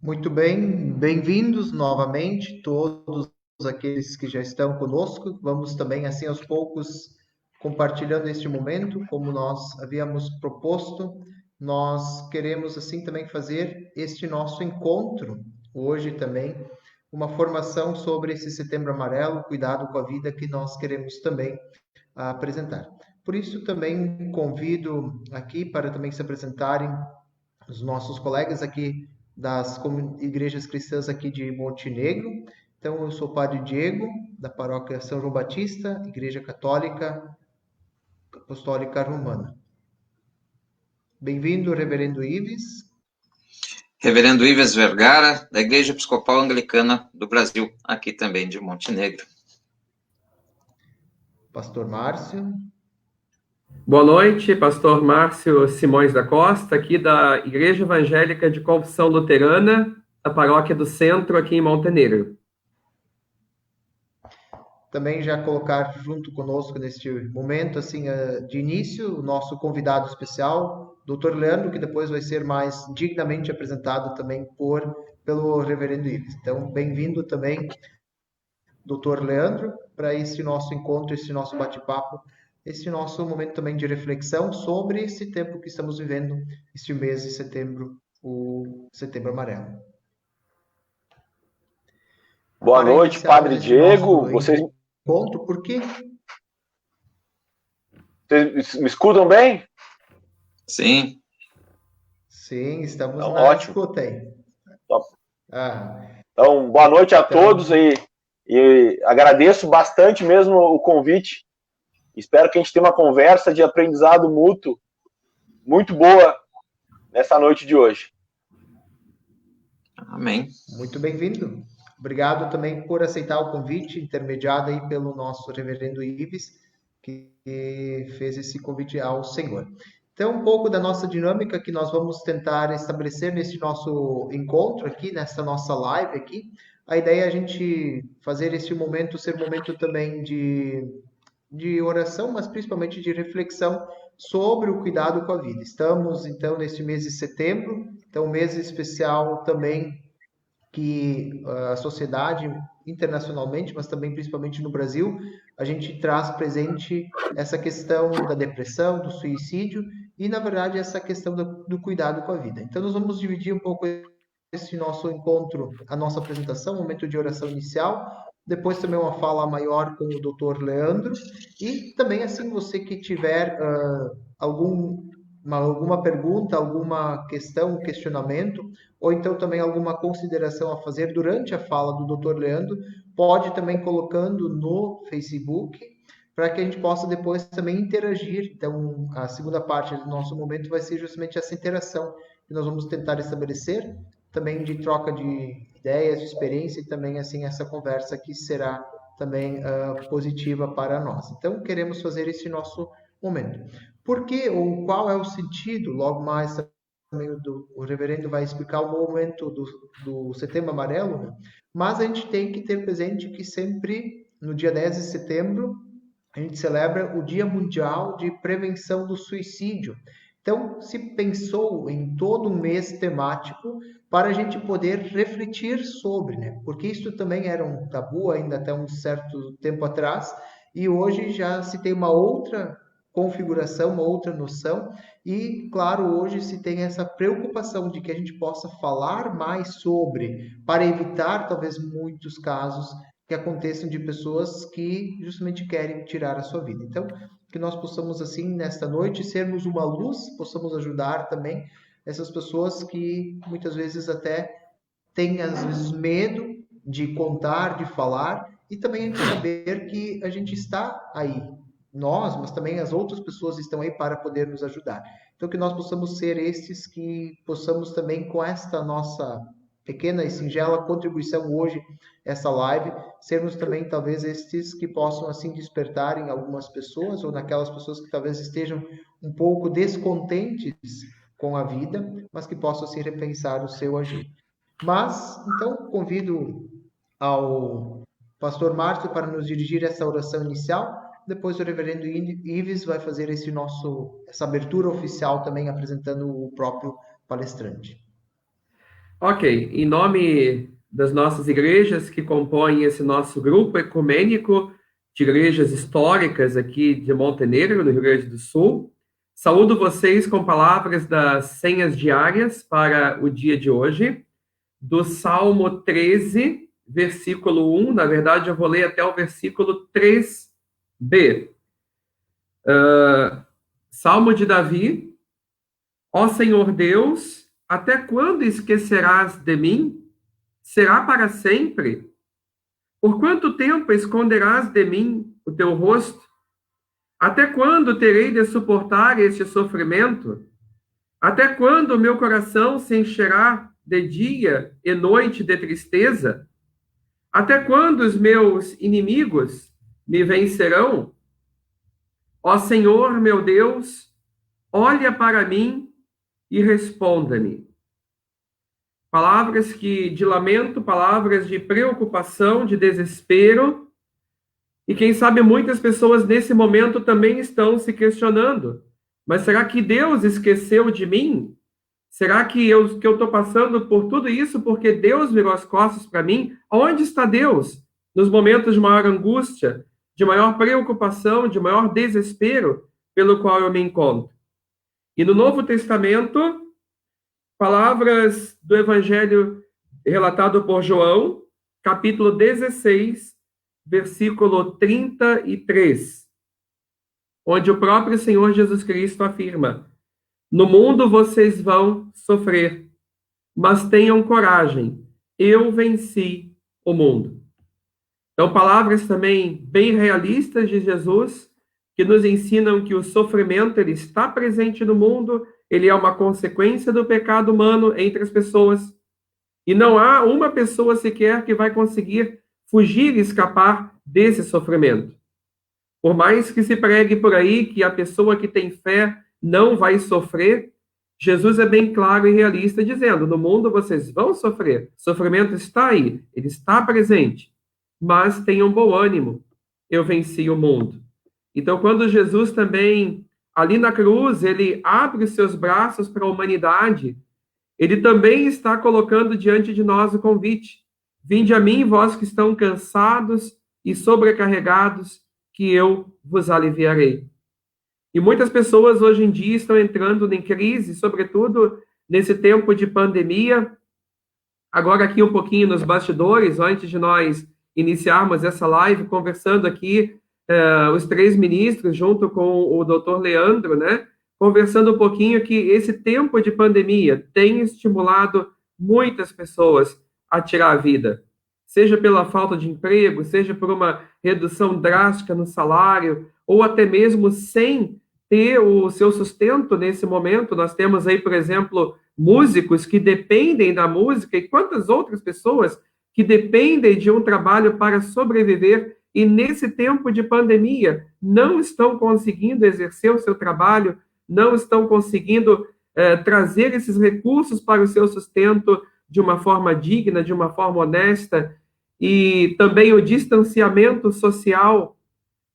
Muito bem, bem-vindos novamente todos aqueles que já estão conosco. Vamos também, assim, aos poucos, compartilhando este momento, como nós havíamos proposto. Nós queremos, assim, também fazer este nosso encontro hoje também, uma formação sobre esse Setembro Amarelo, cuidado com a vida que nós queremos também apresentar. Por isso, também convido aqui para também se apresentarem os nossos colegas aqui das igrejas cristãs aqui de Montenegro. Então, eu sou o Padre Diego, da paróquia São João Batista, Igreja Católica Apostólica Romana. Bem-vindo, Reverendo Ives. Reverendo Ives Vergara, da Igreja Episcopal Anglicana do Brasil, aqui também de Montenegro. Pastor Márcio. Boa noite, pastor Márcio Simões da Costa, aqui da Igreja Evangélica de Confissão Luterana, da Paróquia do Centro, aqui em Montenegro. Também já colocar junto conosco neste momento, assim, de início, o nosso convidado especial, Dr. Leandro, que depois vai ser mais dignamente apresentado também pelo Reverendo Ives. Então, bem-vindo também, Dr. Leandro, para esse nosso encontro, esse nosso bate-papo, esse nosso momento também de reflexão sobre esse tempo que estamos vivendo, este mês de setembro, o Setembro Amarelo. Boa noite, Padre Diego. Vocês encontro, por quê? Vocês me escutam bem? Sim. Sim, estamos então, na escuta aí. Então, boa noite a todos e agradeço bastante mesmo o convite. Espero que a gente tenha uma conversa de aprendizado mútuo muito boa nessa noite de hoje. Amém. Muito bem-vindo. Obrigado também por aceitar o convite intermediado aí pelo nosso Reverendo Ives, que fez esse convite ao Senhor. Então, um pouco da nossa dinâmica que nós vamos tentar estabelecer nesse nosso encontro aqui, nessa nossa live aqui. A ideia é a gente fazer esse momento ser momento também de oração, mas principalmente de reflexão sobre o cuidado com a vida. Estamos, então, neste mês de setembro, então, um mês especial também que a sociedade internacionalmente, mas também principalmente no Brasil, a gente traz presente essa questão da depressão, do suicídio e, na verdade, essa questão do cuidado com a vida. Então, nós vamos dividir um pouco esse nosso encontro, a nossa apresentação, momento de oração inicial, depois também uma fala maior com o Dr. Leandro, e também, assim, você que tiver alguma pergunta, alguma questão, questionamento, ou então também alguma consideração a fazer durante a fala do Dr. Leandro, pode também colocando no Facebook, para que a gente possa depois também interagir. Então, a segunda parte do nosso momento vai ser justamente essa interação que nós vamos tentar estabelecer, também de troca de ideias, de experiência e também assim essa conversa que será também positiva para nós. Então, queremos fazer esse nosso momento. Por que ou qual é o sentido, logo mais também o reverendo vai explicar o momento do Setembro Amarelo, né? Mas a gente tem que ter presente que sempre no dia 10 de setembro a gente celebra o Dia Mundial de Prevenção do Suicídio. Então, se pensou em todo um mês temático para a gente poder refletir sobre, né? Porque isso também era um tabu ainda até um certo tempo atrás, e hoje já se tem uma outra configuração, uma outra noção, e claro, hoje se tem essa preocupação de que a gente possa falar mais sobre, para evitar talvez muitos casos que aconteçam de pessoas que justamente querem tirar a sua vida. Então, que nós possamos assim nesta noite sermos uma luz, possamos ajudar também essas pessoas que muitas vezes até têm às vezes medo de contar, de falar, e também saber que a gente está aí, nós, mas também as outras pessoas estão aí para poder nos ajudar. Então, que nós possamos ser estes que possamos também, com esta nossa pequena e singela contribuição hoje, essa live, sermos também talvez estes que possam assim despertar em algumas pessoas ou naquelas pessoas que talvez estejam um pouco descontentes com a vida, mas que possam assim repensar o seu agir. Mas, então, convido ao pastor Márcio para nos dirigir essa oração inicial. Depois o reverendo Ives vai fazer essa abertura oficial também apresentando o próprio palestrante. Ok, em nome das nossas igrejas que compõem esse nosso grupo ecumênico de igrejas históricas aqui de Montenegro, no Rio Grande do Sul, saúdo vocês com palavras das senhas diárias para o dia de hoje, do Salmo 13, versículo 1, na verdade eu vou ler até o versículo 3b. Salmo de Davi: Ó Senhor Deus, até quando esquecerás de mim? Será para sempre? Por quanto tempo esconderás de mim o teu rosto? Até quando terei de suportar este sofrimento? Até quando meu coração se encherá de dia e noite de tristeza? Até quando os meus inimigos me vencerão? Ó Senhor, meu Deus, olha para mim e responda-me. Palavras de lamento, palavras de preocupação, de desespero. E quem sabe muitas pessoas nesse momento também estão se questionando. Mas será que Deus esqueceu de mim? Será que eu estou passando por tudo isso porque Deus virou as costas para mim? Onde está Deus? Nos momentos de maior angústia, de maior preocupação, de maior desespero pelo qual eu me encontro. E no Novo Testamento, palavras do Evangelho relatado por João, capítulo 16, versículo 33, onde o próprio Senhor Jesus Cristo afirma: no mundo vocês vão sofrer, mas tenham coragem, eu venci o mundo. Então, palavras também bem realistas de Jesus, que nos ensinam que o sofrimento ele está presente no mundo, ele é uma consequência do pecado humano entre as pessoas, e não há uma pessoa sequer que vai conseguir fugir e escapar desse sofrimento. Por mais que se pregue por aí que a pessoa que tem fé não vai sofrer, Jesus é bem claro e realista, dizendo: no mundo vocês vão sofrer, o sofrimento está aí, ele está presente, mas tenham bom ânimo, eu venci o mundo. Então, quando Jesus também, ali na cruz, ele abre os seus braços para a humanidade, ele também está colocando diante de nós o convite: vinde a mim, vós que estão cansados e sobrecarregados, que eu vos aliviarei. E muitas pessoas hoje em dia estão entrando em crise, sobretudo nesse tempo de pandemia. Agora aqui um pouquinho nos bastidores, antes de nós iniciarmos essa live, conversando aqui, os três ministros, junto com o doutor Leandro, né? Conversando um pouquinho que esse tempo de pandemia tem estimulado muitas pessoas a tirar a vida, seja pela falta de emprego, seja por uma redução drástica no salário, ou até mesmo sem ter o seu sustento nesse momento. Nós temos aí, por exemplo, músicos que dependem da música e quantas outras pessoas que dependem de um trabalho para sobreviver e nesse tempo de pandemia não estão conseguindo exercer o seu trabalho, não estão conseguindo trazer esses recursos para o seu sustento de uma forma digna, de uma forma honesta. E também o distanciamento social.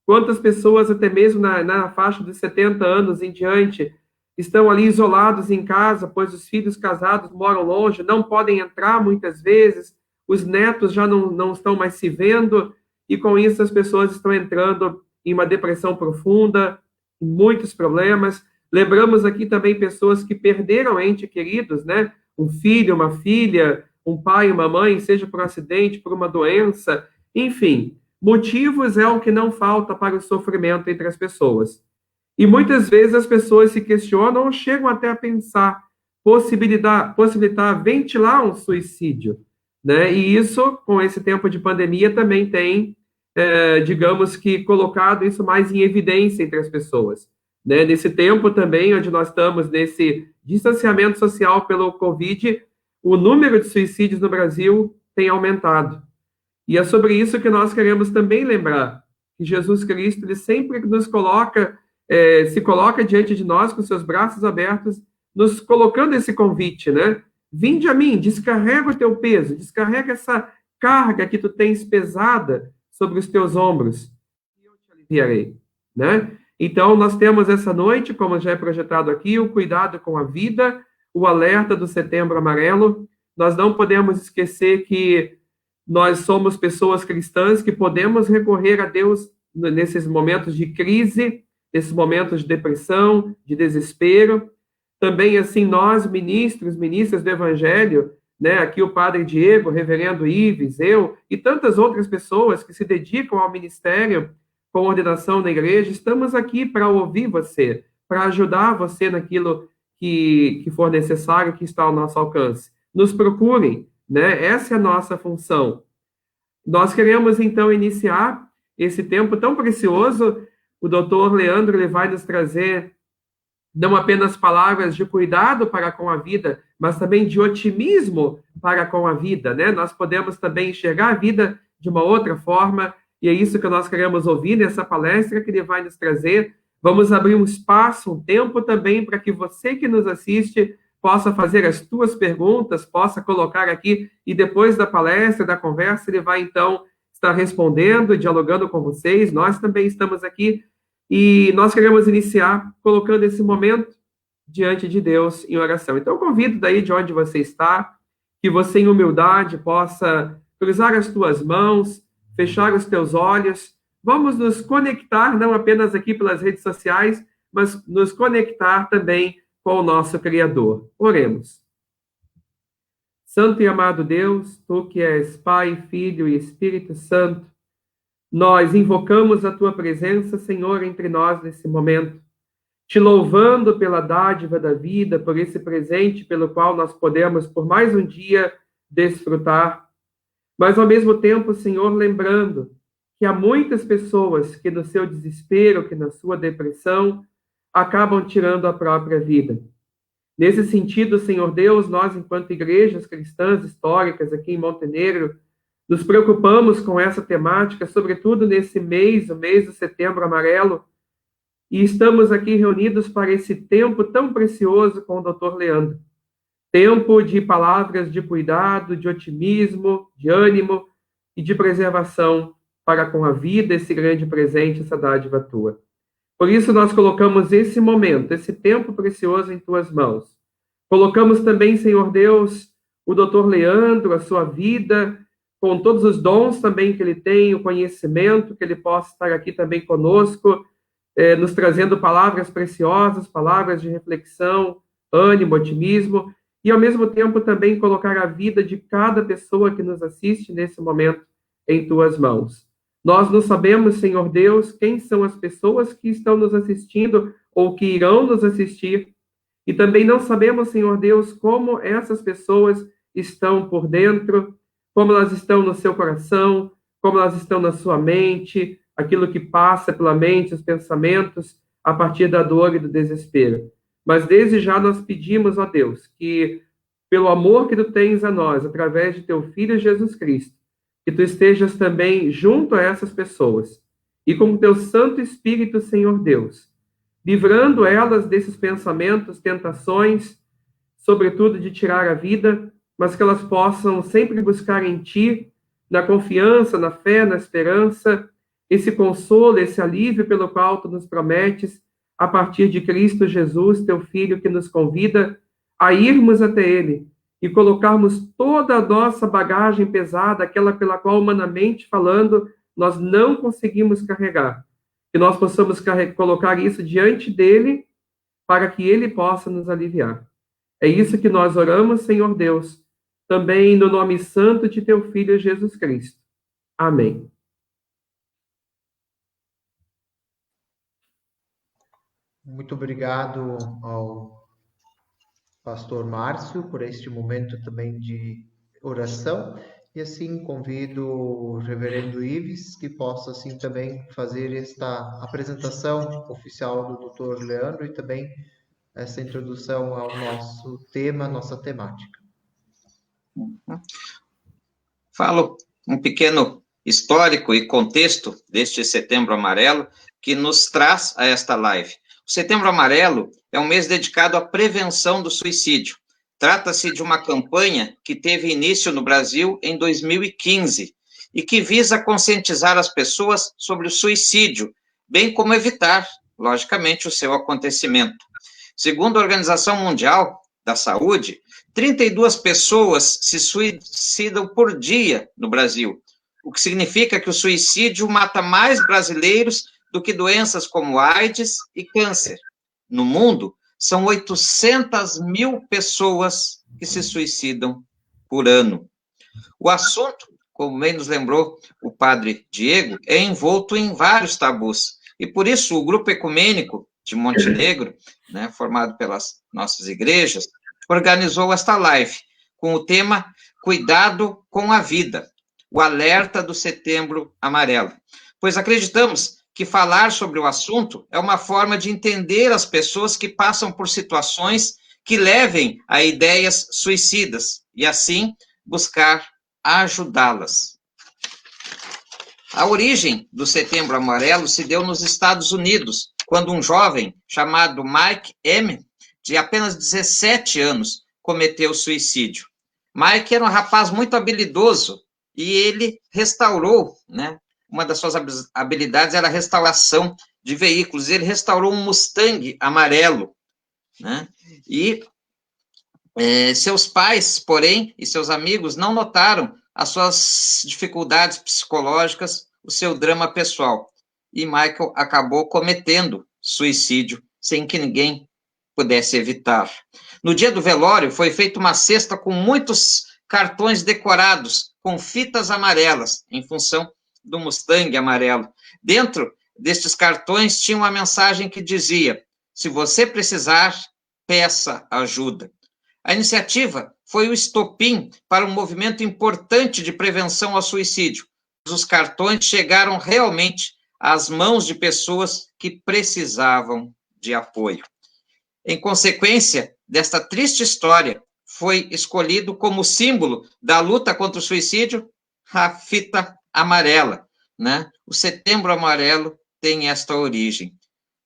Quantas pessoas, até mesmo na faixa dos 70 anos em diante, estão ali isolados em casa, pois os filhos casados moram longe, não podem entrar muitas vezes, os netos já não estão mais se vendo, e com isso as pessoas estão entrando em uma depressão profunda, em muitos problemas. Lembramos aqui também pessoas que perderam entes queridos, né? Um filho, uma filha, um pai, uma mãe, seja por um acidente, por uma doença, enfim, motivos é o que não falta para o sofrimento entre as pessoas. E muitas vezes as pessoas se questionam ou chegam até a pensar, possibilitar, ventilar um suicídio, né? E isso, com esse tempo de pandemia, também tem, digamos que, colocado isso mais em evidência entre as pessoas, né? Nesse tempo também, onde nós estamos nesse distanciamento social pelo Covid, o número de suicídios no Brasil tem aumentado. E é sobre isso que nós queremos também lembrar, que Jesus Cristo, ele sempre nos coloca, se coloca diante de nós com seus braços abertos, nos colocando esse convite, né? Vinde a mim, descarrega o teu peso, descarrega essa carga que tu tens pesada sobre os teus ombros, e eu te aliviarei, né? Então, nós temos essa noite, como já é projetado aqui, o cuidado com a vida, o alerta do Setembro Amarelo, nós não podemos esquecer que nós somos pessoas cristãs que podemos recorrer a Deus nesses momentos de crise, nesses momentos de depressão, de desespero. Também, assim, nós, ministras do Evangelho, né, aqui o Padre Diego, o Reverendo Ives, eu e tantas outras pessoas que se dedicam ao ministério com ordenação na igreja, estamos aqui para ouvir você, para ajudar você naquilo que for necessário, que está ao nosso alcance. Nos procurem, né? Essa é a nossa função. Nós queremos, então, iniciar esse tempo tão precioso. O doutor Leandro, ele vai nos trazer não apenas palavras de cuidado para com a vida, mas também de otimismo para com a vida, né? Nós podemos também enxergar a vida de uma outra forma, e é isso que nós queremos ouvir nessa palestra que ele vai nos trazer. Vamos abrir um espaço, um tempo também para que você que nos assiste possa fazer as tuas perguntas, possa colocar aqui, e depois da palestra, da conversa, ele vai, então, estar respondendo, dialogando com vocês. Nós também estamos aqui, e nós queremos iniciar colocando esse momento diante de Deus em oração. Então, eu convido daí de onde você está, que você, em humildade, possa cruzar as tuas mãos, fechar os teus olhos. Vamos nos conectar, não apenas aqui pelas redes sociais, mas nos conectar também com o nosso Criador. Oremos. Santo e amado Deus, tu que és Pai, Filho e Espírito Santo, nós invocamos a tua presença, Senhor, entre nós nesse momento, te louvando pela dádiva da vida, por esse presente pelo qual nós podemos, por mais um dia, desfrutar. Mas, ao mesmo tempo, Senhor, lembrando que há muitas pessoas que, no seu desespero, que na sua depressão, acabam tirando a própria vida. Nesse sentido, Senhor Deus, nós, enquanto igrejas cristãs históricas aqui em Montenegro, nos preocupamos com essa temática, sobretudo nesse mês, o mês do Setembro Amarelo, e estamos aqui reunidos para esse tempo tão precioso com o Dr. Leandro. Tempo de palavras de cuidado, de otimismo, de ânimo e de preservação para com a vida, esse grande presente, essa dádiva tua. Por isso nós colocamos esse momento, esse tempo precioso em tuas mãos. Colocamos também, Senhor Deus, o Dr. Leandro, a sua vida, com todos os dons também que ele tem, o conhecimento, que ele possa estar aqui também conosco, nos trazendo palavras preciosas, palavras de reflexão, ânimo, otimismo, e ao mesmo tempo também colocar a vida de cada pessoa que nos assiste nesse momento em tuas mãos. Nós não sabemos, Senhor Deus, quem são as pessoas que estão nos assistindo ou que irão nos assistir, e também não sabemos, Senhor Deus, como essas pessoas estão por dentro, como elas estão no seu coração, como elas estão na sua mente, aquilo que passa pela mente, os pensamentos, a partir da dor e do desespero. Mas desde já nós pedimos, ó Deus, que pelo amor que tu tens a nós, através de teu Filho Jesus Cristo, que tu estejas também junto a essas pessoas, e com o teu Santo Espírito, Senhor Deus, livrando elas desses pensamentos, tentações, sobretudo de tirar a vida, mas que elas possam sempre buscar em ti, na confiança, na fé, na esperança, esse consolo, esse alívio pelo qual tu nos prometes, a partir de Cristo Jesus, teu Filho, que nos convida a irmos até ele e colocarmos toda a nossa bagagem pesada, aquela pela qual, humanamente falando, nós não conseguimos carregar. Que nós possamos colocar isso diante dele, para que ele possa nos aliviar. É isso que nós oramos, Senhor Deus, também no nome santo de teu Filho Jesus Cristo. Amém. Muito obrigado ao pastor Márcio por este momento também de oração. E assim convido o reverendo Ives que possa assim também fazer esta apresentação oficial do Dr. Leandro e também essa introdução ao nosso tema, nossa temática. Falo um pequeno histórico e contexto deste Setembro Amarelo que nos traz a esta live. O Setembro Amarelo é um mês dedicado à prevenção do suicídio. Trata-se de uma campanha que teve início no Brasil em 2015 e que visa conscientizar as pessoas sobre o suicídio, bem como evitar, logicamente, o seu acontecimento. Segundo a Organização Mundial da Saúde, 32 pessoas se suicidam por dia no Brasil, o que significa que o suicídio mata mais brasileiros do que doenças como AIDS e câncer. No mundo, são 800 mil pessoas que se suicidam por ano. O assunto, como bem nos lembrou o padre Diego, é envolto em vários tabus. E por isso o Grupo Ecumênico de Montenegro, né, formado pelas nossas igrejas, organizou esta live com o tema Cuidado com a Vida, o alerta do Setembro Amarelo. Pois acreditamos que falar sobre o assunto é uma forma de entender as pessoas que passam por situações que levem a ideias suicidas e, assim, buscar ajudá-las. A origem do Setembro Amarelo se deu nos Estados Unidos, quando um jovem chamado Mike M., de apenas 17 anos, cometeu suicídio. Mike era um rapaz muito habilidoso e ele restaurou, né? Uma das suas habilidades era a restauração de veículos. Ele restaurou um Mustang amarelo, né? E seus pais, porém, e seus amigos não notaram as suas dificuldades psicológicas, o seu drama pessoal. E Michael acabou cometendo suicídio sem que ninguém pudesse evitar. No dia do velório, foi feita uma cesta com muitos cartões decorados com fitas amarelas, em função do Mustang amarelo. Dentro destes cartões tinha uma mensagem que dizia: se você precisar, peça ajuda. A iniciativa foi o estopim para um movimento importante de prevenção ao suicídio. Os cartões chegaram realmente às mãos de pessoas que precisavam de apoio. Em consequência desta triste história, foi escolhido como símbolo da luta contra o suicídio a fita amarela, né? O Setembro Amarelo tem esta origem,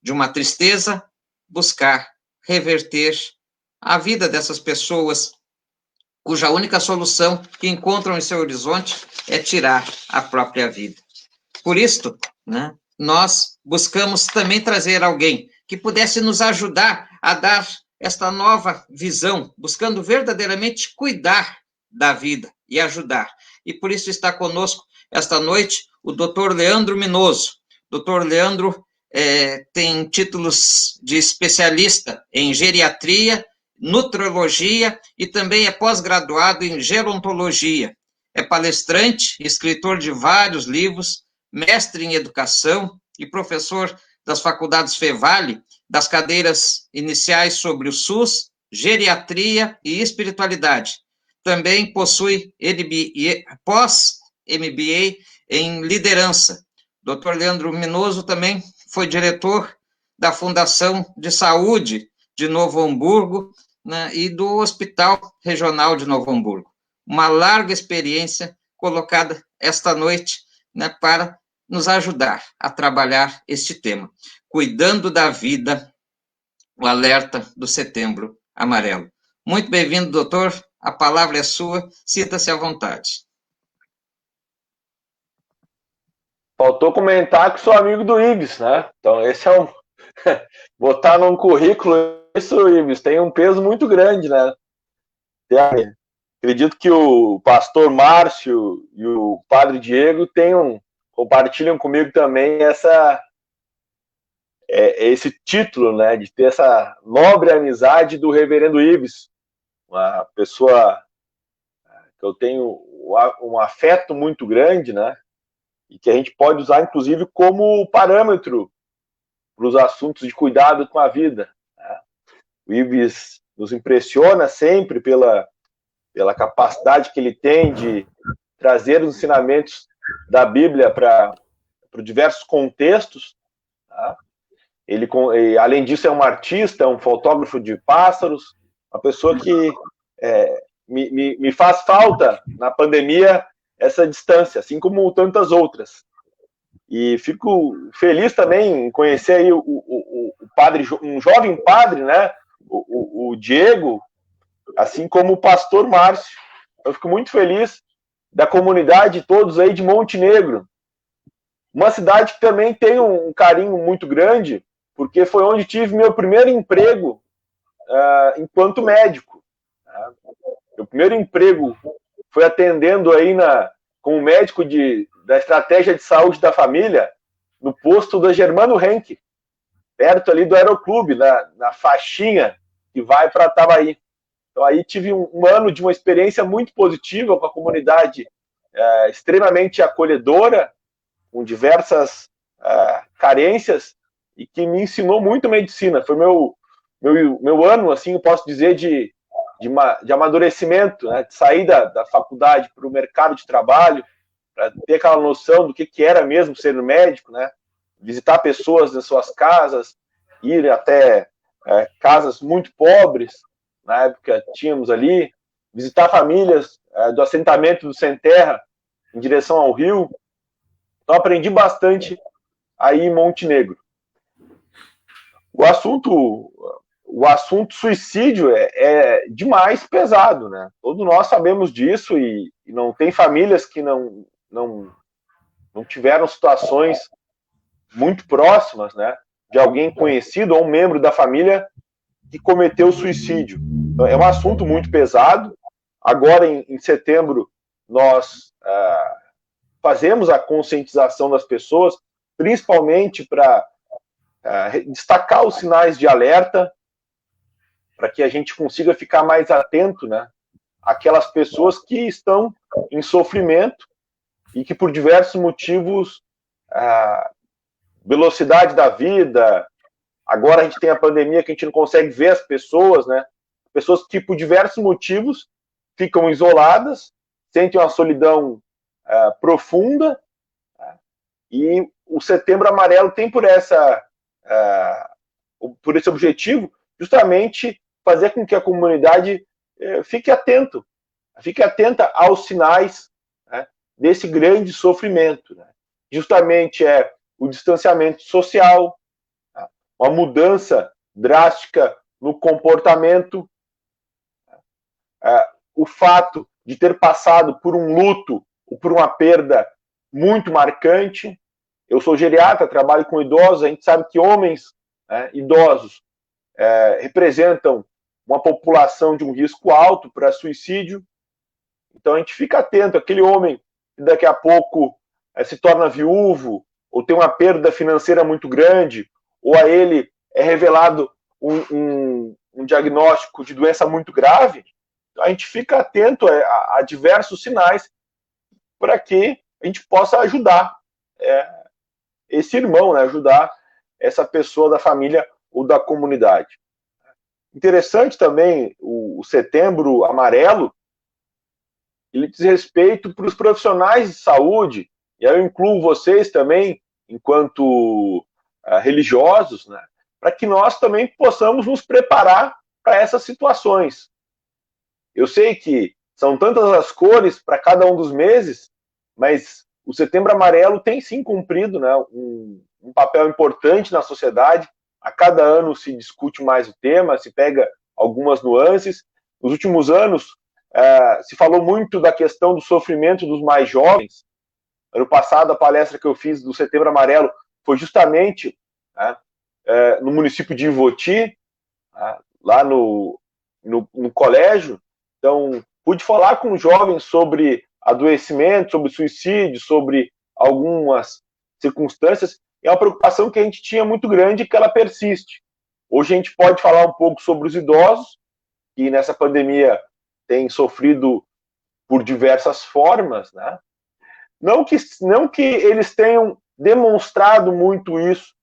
de uma tristeza, buscar reverter a vida dessas pessoas, cuja única solução que encontram em seu horizonte é tirar a própria vida. Por isto, né, nós buscamos também trazer alguém que pudesse nos ajudar a dar esta nova visão, buscando verdadeiramente cuidar da vida e ajudar. E por isso está conosco esta noite o Dr. Leandro Minoso. Dr. Leandro tem títulos de especialista em geriatria, nutrologia e também é pós-graduado em gerontologia. É palestrante, escritor de vários livros, mestre em educação e professor das faculdades Fevale, das cadeiras iniciais sobre o SUS, geriatria e espiritualidade. Também possui pós-MBA em liderança. Dr. Leandro Minoso também foi diretor da Fundação de Saúde de Novo Hamburgo, né, e do Hospital Regional de Novo Hamburgo. Uma larga experiência colocada esta noite, né, para nos ajudar a trabalhar este tema, cuidando da vida, o alerta do Setembro Amarelo. Muito bem-vindo, doutor, a palavra é sua, sinta-se à vontade. Faltou comentar que sou amigo do Ibis, né? Então, esse é um... botar num currículo isso, Ibis, tem um peso muito grande, né? Acredito que o pastor Márcio e o padre Diego compartilham comigo também esse título, né, de ter essa nobre amizade do reverendo Ibis, uma pessoa que eu tenho um afeto muito grande, né, e que a gente pode usar, inclusive, como parâmetro para os assuntos de cuidado com a vida. Né? O Ibis nos impressiona sempre pela capacidade que ele tem de trazer os ensinamentos da Bíblia para diversos contextos. Tá? Ele, além disso, é um artista, é um fotógrafo de pássaros, uma pessoa que me faz falta na pandemia essa distância, assim como tantas outras. E fico feliz também em conhecer aí o padre, um jovem padre, né? O Diego, assim como o pastor Márcio. Eu fico muito feliz da comunidade todos aí de Montenegro. Uma cidade que também tem um carinho muito grande, porque foi onde tive meu primeiro emprego enquanto médico. Meu primeiro emprego foi atendendo aí como médico da estratégia de saúde da família no posto da Germano Henke, perto ali do Aeroclube, na faixinha que vai para Itabaí. Então aí tive um ano de uma experiência muito positiva com a comunidade extremamente acolhedora, com diversas carências, e que me ensinou muito medicina. Foi meu ano, assim, eu posso dizer, de amadurecimento, né? De sair da faculdade para o mercado de trabalho, para ter aquela noção do que era mesmo ser médico, né? Visitar pessoas nas suas casas, ir até casas muito pobres, na época tínhamos ali, visitar famílias do assentamento do Sem Terra em direção ao Rio. Então aprendi bastante aí em Montenegro. O assunto suicídio é demais pesado, né? Todos nós sabemos disso e não tem famílias que não tiveram situações muito próximas, né? De alguém conhecido ou um membro da família que cometeu suicídio. Então, é um assunto muito pesado. Agora, em setembro, nós fazemos a conscientização das pessoas, principalmente para destacar os sinais de alerta, para que a gente consiga ficar mais atento, né, àquelas pessoas que estão em sofrimento e que, por diversos motivos, velocidade da vida, agora a gente tem a pandemia que a gente não consegue ver as pessoas, né, pessoas que, por diversos motivos, ficam isoladas, sentem uma solidão profunda, e o Setembro Amarelo tem por esse objetivo justamente fazer com que a comunidade fique atenta aos sinais, né, desse grande sofrimento, né? Justamente o distanciamento social, né, uma mudança drástica no comportamento, o fato de ter passado por um luto ou por uma perda muito marcante. Eu sou geriatra, trabalho com idosos, a gente sabe que homens idosos representam uma população de um risco alto para suicídio. Então a gente fica atento, aquele homem que daqui a pouco se torna viúvo, ou tem uma perda financeira muito grande, ou a ele é revelado um diagnóstico de doença muito grave, a gente fica atento a diversos sinais para que a gente possa ajudar esse irmão, né, ajudar essa pessoa da família ou da comunidade. Interessante também o Setembro Amarelo, ele diz respeito para os profissionais de saúde, e aí eu incluo vocês também, enquanto religiosos, né, para que nós também possamos nos preparar para essas situações. Eu sei que são tantas as cores para cada um dos meses, mas o Setembro Amarelo tem sim cumprido, né, um papel importante na sociedade. A cada ano se discute mais o tema, se pega algumas nuances. Nos últimos anos, se falou muito da questão do sofrimento dos mais jovens. Ano passado, a palestra que eu fiz do Setembro Amarelo foi justamente no município de Ivoti, lá no colégio. Então, pude falar com jovens sobre adoecimento, sobre suicídio, sobre algumas circunstâncias. É uma preocupação que a gente tinha muito grande e que ela persiste. Hoje a gente pode falar um pouco sobre os idosos, que nessa pandemia têm sofrido por diversas formas, né? Não que eles tenham demonstrado muito isso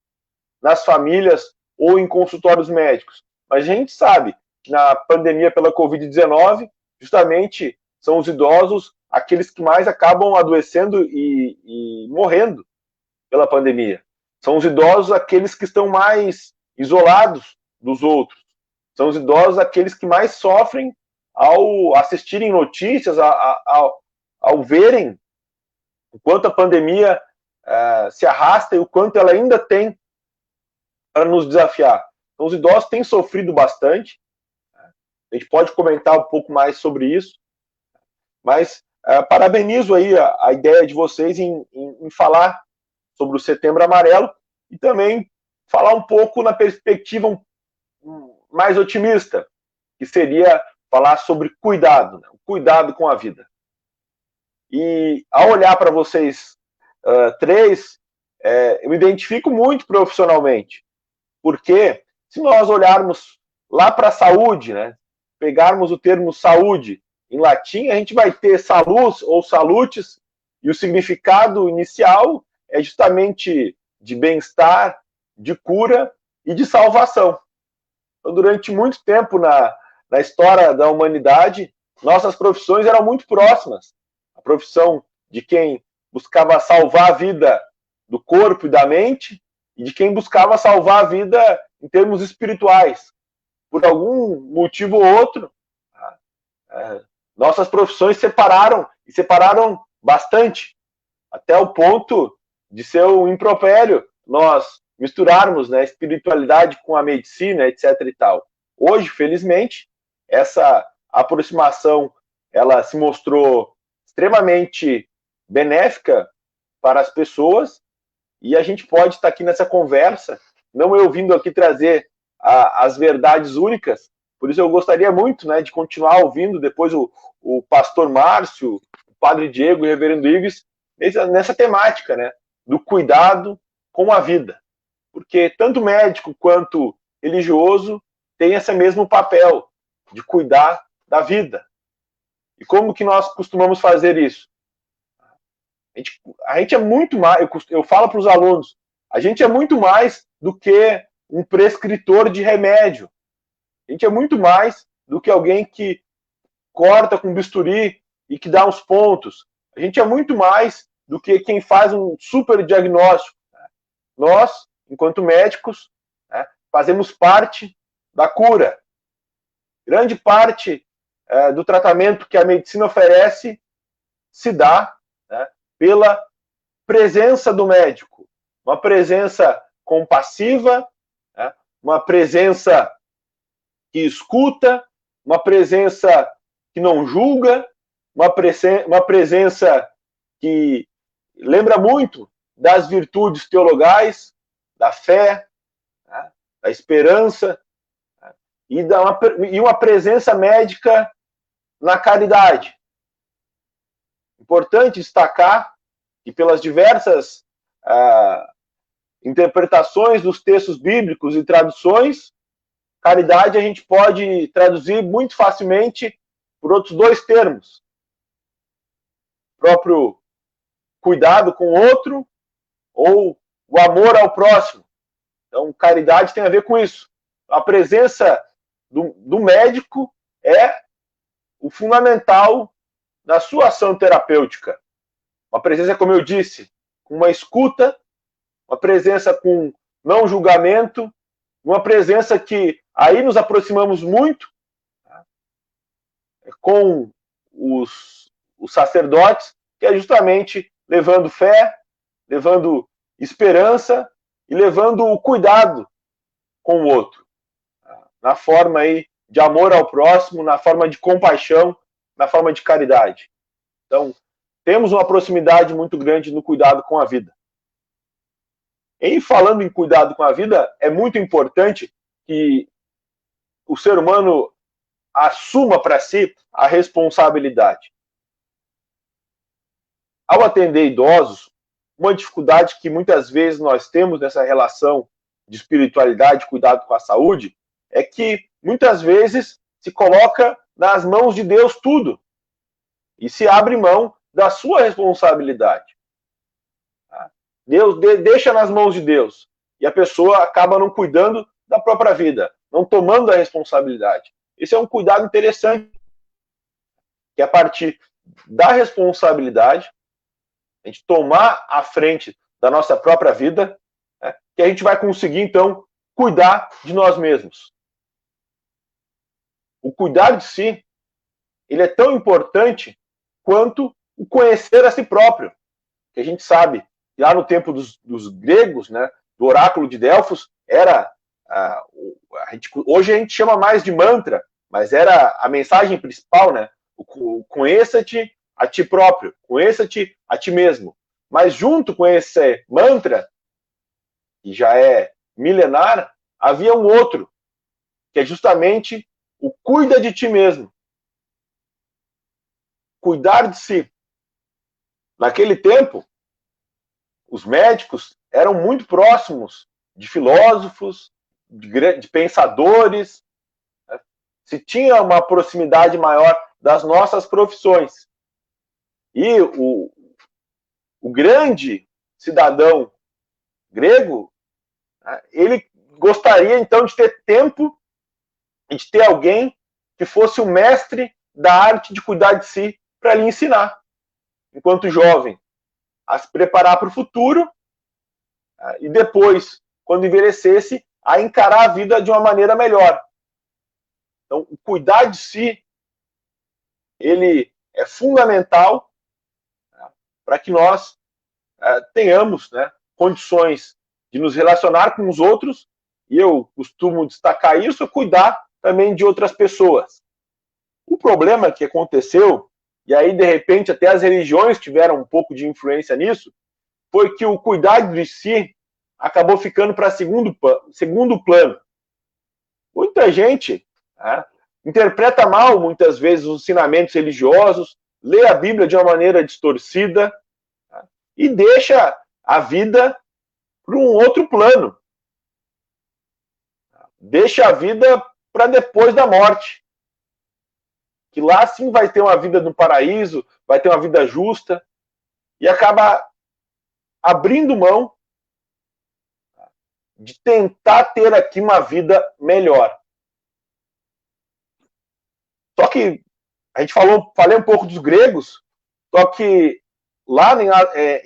nas famílias ou em consultórios médicos, mas a gente sabe que na pandemia pela Covid-19, justamente são os idosos aqueles que mais acabam adoecendo e morrendo pela pandemia. São os idosos aqueles que estão mais isolados dos outros. São os idosos aqueles que mais sofrem ao assistirem notícias, ao verem o quanto a pandemia se arrasta e o quanto ela ainda tem para nos desafiar. Então, os idosos têm sofrido bastante. A gente pode comentar um pouco mais sobre isso, mas parabenizo aí a ideia de vocês em falar sobre o Setembro Amarelo e também falar um pouco na perspectiva mais otimista, que seria falar sobre cuidado, né? Cuidado com a vida. E ao olhar para vocês três, eu me identifico muito profissionalmente, porque se nós olharmos lá para a saúde, né, pegarmos o termo saúde em latim, a gente vai ter salus ou salutis, e o significado inicial é justamente de bem-estar, de cura e de salvação. Então, durante muito tempo na história da humanidade, nossas profissões eram muito próximas. A profissão de quem buscava salvar a vida do corpo e da mente, e de quem buscava salvar a vida em termos espirituais. Por algum motivo ou outro, nossas profissões separaram, e separaram bastante, até o ponto de ser um impropério nós misturarmos, né, espiritualidade com a medicina, etc. e tal. Hoje, felizmente, essa aproximação ela se mostrou extremamente benéfica para as pessoas, e a gente pode estar aqui nessa conversa, não eu vindo aqui trazer as verdades únicas. Por isso eu gostaria muito, né, de continuar ouvindo depois o pastor Márcio, o padre Diego e o reverendo Ives nessa temática, né, do cuidado com a vida. Porque tanto médico quanto religioso tem esse mesmo papel de cuidar da vida. E como que nós costumamos fazer isso? A gente é muito mais, eu falo para os alunos, a gente é muito mais do que um prescritor de remédio. A gente é muito mais do que alguém que corta com bisturi e que dá uns pontos. A gente é muito mais do que quem faz um super diagnóstico. Nós, enquanto médicos, fazemos parte da cura. Grande parte do tratamento que a medicina oferece se dá, né, pela presença do médico. Uma presença compassiva, né, uma presença que escuta, uma presença que não julga, uma presença que lembra muito das virtudes teologais, da fé, né, da esperança, né, e uma presença médica na caridade. Importante destacar que pelas diversas interpretações dos textos bíblicos e traduções, caridade a gente pode traduzir muito facilmente por outros dois termos. O próprio cuidado com o outro ou o amor ao próximo. Então, caridade tem a ver com isso. A presença do médico é o fundamental na sua ação terapêutica. Uma presença, como eu disse, com uma escuta, uma presença com não julgamento, uma presença que aí nos aproximamos muito, tá, com os sacerdotes, que é justamente levando fé, levando esperança e levando o cuidado com o outro, tá, na forma aí de amor ao próximo, na forma de compaixão, na forma de caridade. Então, temos uma proximidade muito grande no cuidado com a vida. E falando em cuidado com a vida, é muito importante que o ser humano assuma para si a responsabilidade. Ao atender idosos, uma dificuldade que muitas vezes nós temos nessa relação de espiritualidade e cuidado com a saúde é que muitas vezes se coloca nas mãos de Deus tudo e se abre mão da sua responsabilidade. Deus deixa nas mãos de Deus e a pessoa acaba não cuidando da própria vida, não tomando a responsabilidade. Esse é um cuidado interessante, que a partir da responsabilidade, a gente tomar a frente da nossa própria vida, né, que a gente vai conseguir, então, cuidar de nós mesmos. O cuidar de si, ele é tão importante quanto o conhecer a si próprio, que a gente sabe, lá no tempo dos gregos, né, do oráculo de Delfos, era, hoje a gente chama mais de mantra, mas era a mensagem principal, né, o conheça-te a ti próprio, conheça-te a ti mesmo. Mas junto com esse mantra, que já é milenar, havia um outro, que é justamente o cuida de ti mesmo. cuidar de si. Naquele tempo, os médicos eram muito próximos de filósofos, de pensadores, né? Se tinha uma proximidade maior das nossas profissões. E o grande cidadão grego, né, ele gostaria então de ter tempo e de ter alguém que fosse o mestre da arte de cuidar de si para lhe ensinar, enquanto jovem, a se preparar para o futuro, né, e depois, quando envelhecesse, a encarar a vida de uma maneira melhor. Então, o cuidar de si, ele é fundamental, né, para que nós tenhamos, né, condições de nos relacionar com os outros, e eu costumo destacar isso, cuidar também de outras pessoas. O problema que aconteceu, e aí de repente até as religiões tiveram um pouco de influência nisso, foi que o cuidar de si acabou ficando para segundo plano. Muita gente, né, interpreta mal muitas vezes os ensinamentos religiosos, lê a Bíblia de uma maneira distorcida, né, e deixa a vida para um outro plano. Deixa a vida para depois da morte. Que lá sim vai ter uma vida no paraíso, vai ter uma vida justa, e acaba abrindo mão de tentar ter aqui uma vida melhor. Só que a gente falei um pouco dos gregos, só que lá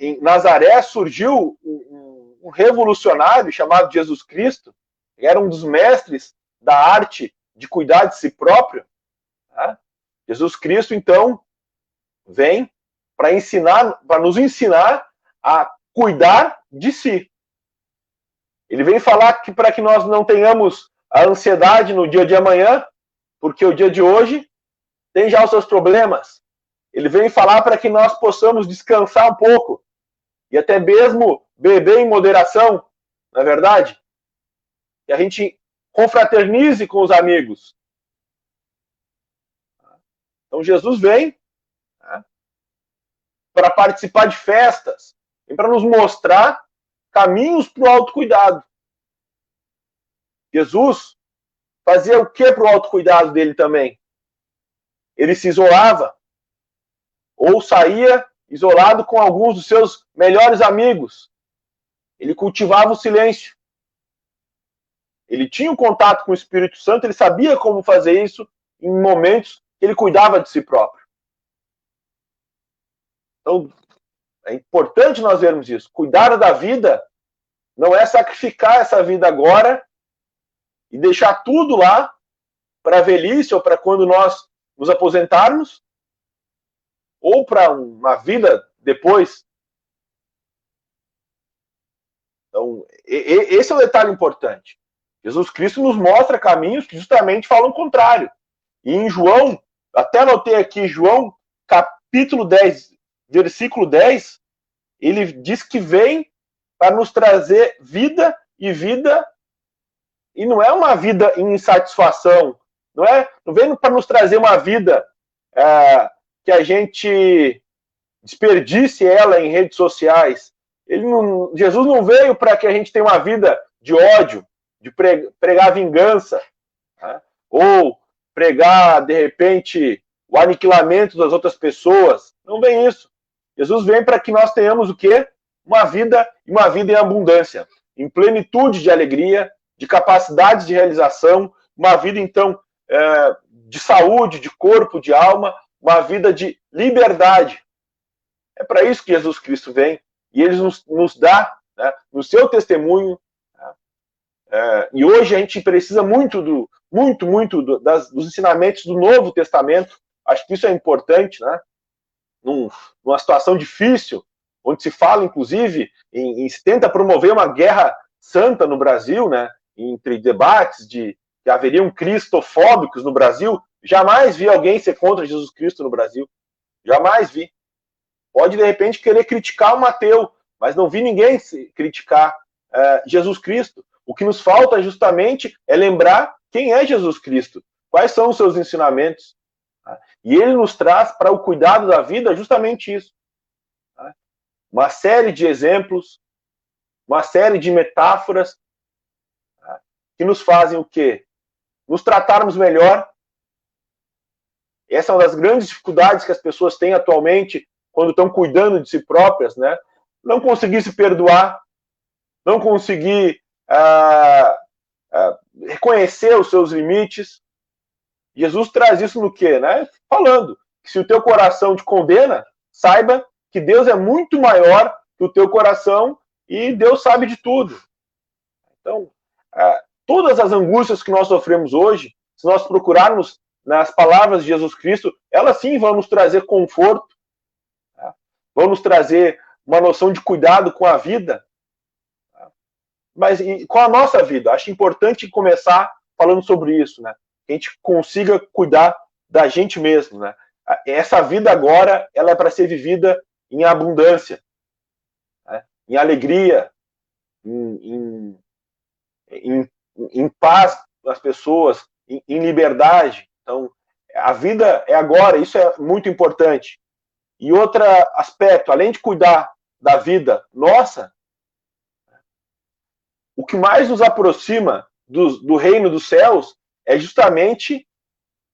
em Nazaré surgiu um revolucionário chamado Jesus Cristo, que era um dos mestres da arte de cuidar de si próprio, né? Jesus Cristo, então, vem para nos ensinar a cuidar de si. Ele vem falar que para que nós não tenhamos a ansiedade no dia de amanhã, porque o dia de hoje tem já os seus problemas. Ele vem falar para que nós possamos descansar um pouco e até mesmo beber em moderação, não é verdade? Que a gente confraternize com os amigos. Então Jesus vem, né, para participar de festas, vem para nos mostrar caminhos para o autocuidado. Jesus fazia o que para o autocuidado dele também? Ele se isolava, ou saía isolado com alguns dos seus melhores amigos. Ele cultivava o silêncio. Ele tinha um contato com o Espírito Santo, ele sabia como fazer isso em momentos que ele cuidava de si próprio. Então, é importante nós vermos isso. Cuidar da vida não é sacrificar essa vida agora e deixar tudo lá para a velhice ou para quando nós nos aposentarmos, ou para uma vida depois. Então, esse é o detalhe importante. Jesus Cristo nos mostra caminhos que justamente falam o contrário. E em João, até anotei aqui, João, capítulo 10, versículo 10, ele diz que vem para nos trazer vida, e não é uma vida em insatisfação, não vem para nos trazer uma vida que a gente desperdice ela em redes sociais. Jesus não veio para que a gente tenha uma vida de ódio, de pregar vingança, né? Ou pregar, de repente, o aniquilamento das outras pessoas. Não vem isso. Jesus vem para que nós tenhamos o quê? Uma vida em abundância, em plenitude de alegria, de capacidade de realização, uma vida, então, de saúde, de corpo, de alma, uma vida de liberdade. É para isso que Jesus Cristo vem, e ele nos dá, né, no seu testemunho, e hoje a gente precisa muito dos ensinamentos do Novo Testamento. Acho que isso é importante, né? Numa situação difícil, onde se fala, inclusive, se tenta promover uma guerra santa no Brasil, né? Entre debates que haveriam cristofóbicos no Brasil. Jamais vi alguém ser contra Jesus Cristo no Brasil. Jamais vi. Pode, de repente, querer criticar o Mateu, mas não vi ninguém criticar Jesus Cristo. O que nos falta justamente é lembrar quem é Jesus Cristo, quais são os seus ensinamentos. E ele nos traz para o cuidado da vida justamente isso. Tá? Uma série de exemplos, uma série de metáforas, tá? Que nos fazem o quê? Nos tratarmos melhor. Essa é uma das grandes dificuldades que as pessoas têm atualmente quando estão cuidando de si próprias, né? Não conseguir se perdoar, não conseguir reconhecer os seus limites. Jesus traz isso no quê? Né? Falando que se o teu coração te condena, saiba que Deus é muito maior que o teu coração e Deus sabe de tudo. Então, todas as angústias que nós sofremos hoje, se nós procurarmos nas palavras de Jesus Cristo, elas sim vão nos trazer conforto, tá? Vão nos trazer uma noção de cuidado com a vida, tá? Mas e com a nossa vida. Acho importante começar falando sobre isso, né? Que a gente consiga cuidar da gente mesmo, né? Essa vida agora, ela é para ser vivida em abundância, né? Em alegria, em paz das pessoas, em liberdade. Então, a vida é agora, isso é muito importante. E outro aspecto, além de cuidar da vida nossa, o que mais nos aproxima do reino dos céus é justamente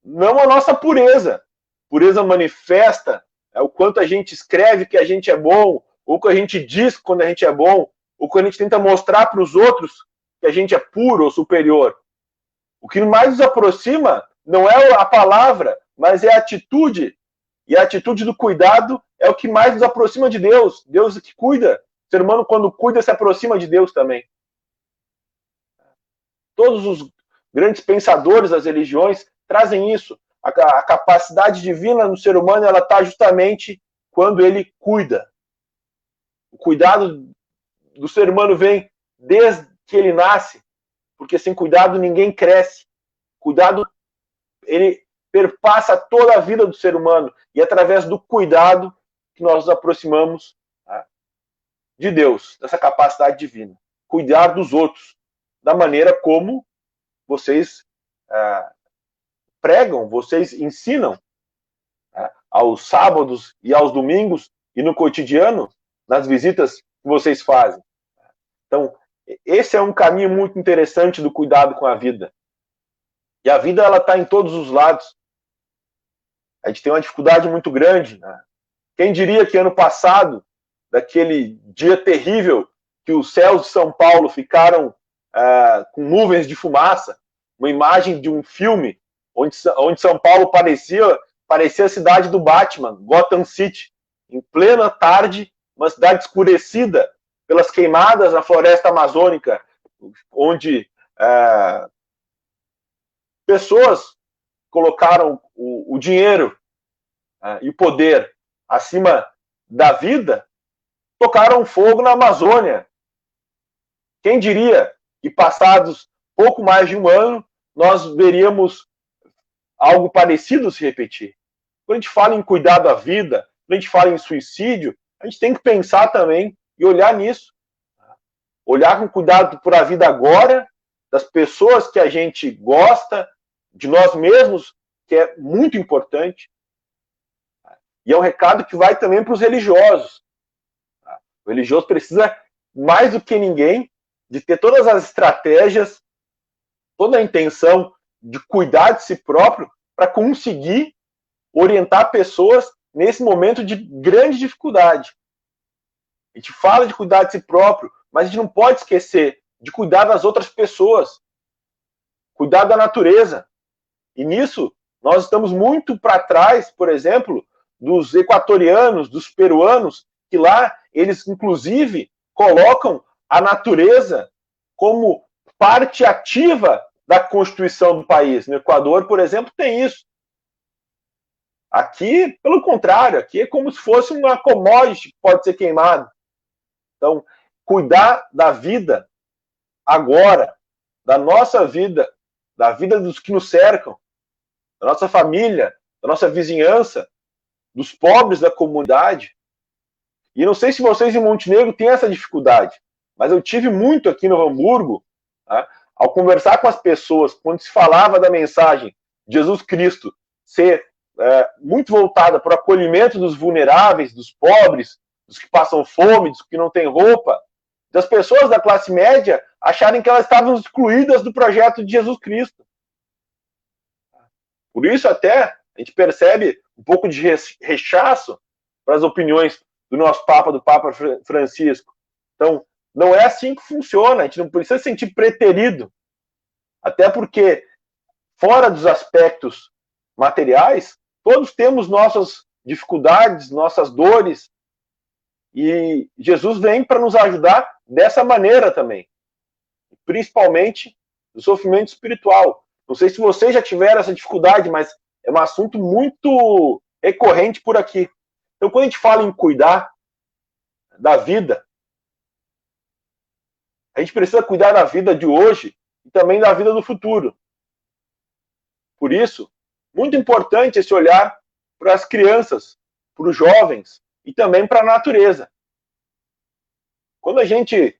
não a nossa pureza. Pureza manifesta o quanto a gente escreve que a gente é bom, ou que a gente diz quando a gente é bom, ou que a gente tenta mostrar para os outros que a gente é puro ou superior. O que mais nos aproxima não é a palavra, mas é a atitude. E a atitude do cuidado é o que mais nos aproxima de Deus. Deus é que cuida. O ser humano, quando cuida, se aproxima de Deus também. Todos os grandes pensadores das religiões trazem isso. A capacidade divina no ser humano, ela está justamente quando ele cuida. O cuidado do ser humano vem desde que ele nasce, porque sem cuidado ninguém cresce. Cuidado, ele perpassa toda a vida do ser humano, e é através do cuidado que nós nos aproximamos, tá, de Deus, dessa capacidade divina. Cuidar dos outros, da maneira como vocês pregam, vocês ensinam, aos sábados e aos domingos, e no cotidiano, nas visitas que vocês fazem. Então, esse é um caminho muito interessante do cuidado com a vida. E a vida, ela está em todos os lados. A gente tem uma dificuldade muito grande, né? Quem diria que ano passado, daquele dia terrível, que os céus de São Paulo ficaram com nuvens de fumaça, uma imagem de um filme onde São Paulo parecia a cidade do Batman, Gotham City, em plena tarde, uma cidade escurecida pelas queimadas na floresta amazônica, onde pessoas colocaram o dinheiro e o poder acima da vida, tocaram fogo na Amazônia. Quem diria que passados pouco mais de um ano, nós veríamos algo parecido se repetir? Quando a gente fala em cuidar da vida, quando a gente fala em suicídio, a gente tem que pensar também e olhar nisso. Olhar com cuidado por a vida agora, das pessoas que a gente gosta, de nós mesmos, que é muito importante. E é um recado que vai também para os religiosos. O religioso precisa, mais do que ninguém, de ter todas as estratégias, toda a intenção de cuidar de si próprio para conseguir orientar pessoas nesse momento de grande dificuldade. A gente fala de cuidar de si próprio, mas a gente não pode esquecer de cuidar das outras pessoas, cuidar da natureza. E nisso, nós estamos muito para trás, por exemplo, dos equatorianos, dos peruanos, que lá eles, inclusive, colocam a natureza como parte ativa da constituição do país. No Equador, por exemplo, tem isso. Aqui, pelo contrário, aqui é como se fosse uma commodity que pode ser queimada. Então, cuidar da vida agora, da nossa vida, da vida dos que nos cercam, da nossa família, da nossa vizinhança, dos pobres da comunidade. E não sei se vocês em Montenegro têm essa dificuldade, mas eu tive muito aqui no Hamburgo, tá? Ao conversar com as pessoas, quando se falava da mensagem de Jesus Cristo ser muito voltada para o acolhimento dos vulneráveis, dos pobres, dos que passam fome, dos que não têm roupa, das pessoas da classe média acharem que elas estavam excluídas do projeto de Jesus Cristo. Por isso até a gente percebe um pouco de rechaço para as opiniões do nosso Papa, do Papa Francisco. Então, não é assim que funciona, a gente não precisa se sentir preterido, até porque, fora dos aspectos materiais, todos temos nossas dificuldades, nossas dores, e Jesus vem para nos ajudar dessa maneira também, principalmente no sofrimento espiritual. Não sei se vocês já tiveram essa dificuldade, mas é um assunto muito recorrente por aqui. Então, quando a gente fala em cuidar da vida, a gente precisa cuidar da vida de hoje e também da vida do futuro. Por isso, muito importante esse olhar para as crianças, para os jovens e também para a natureza. Quando a gente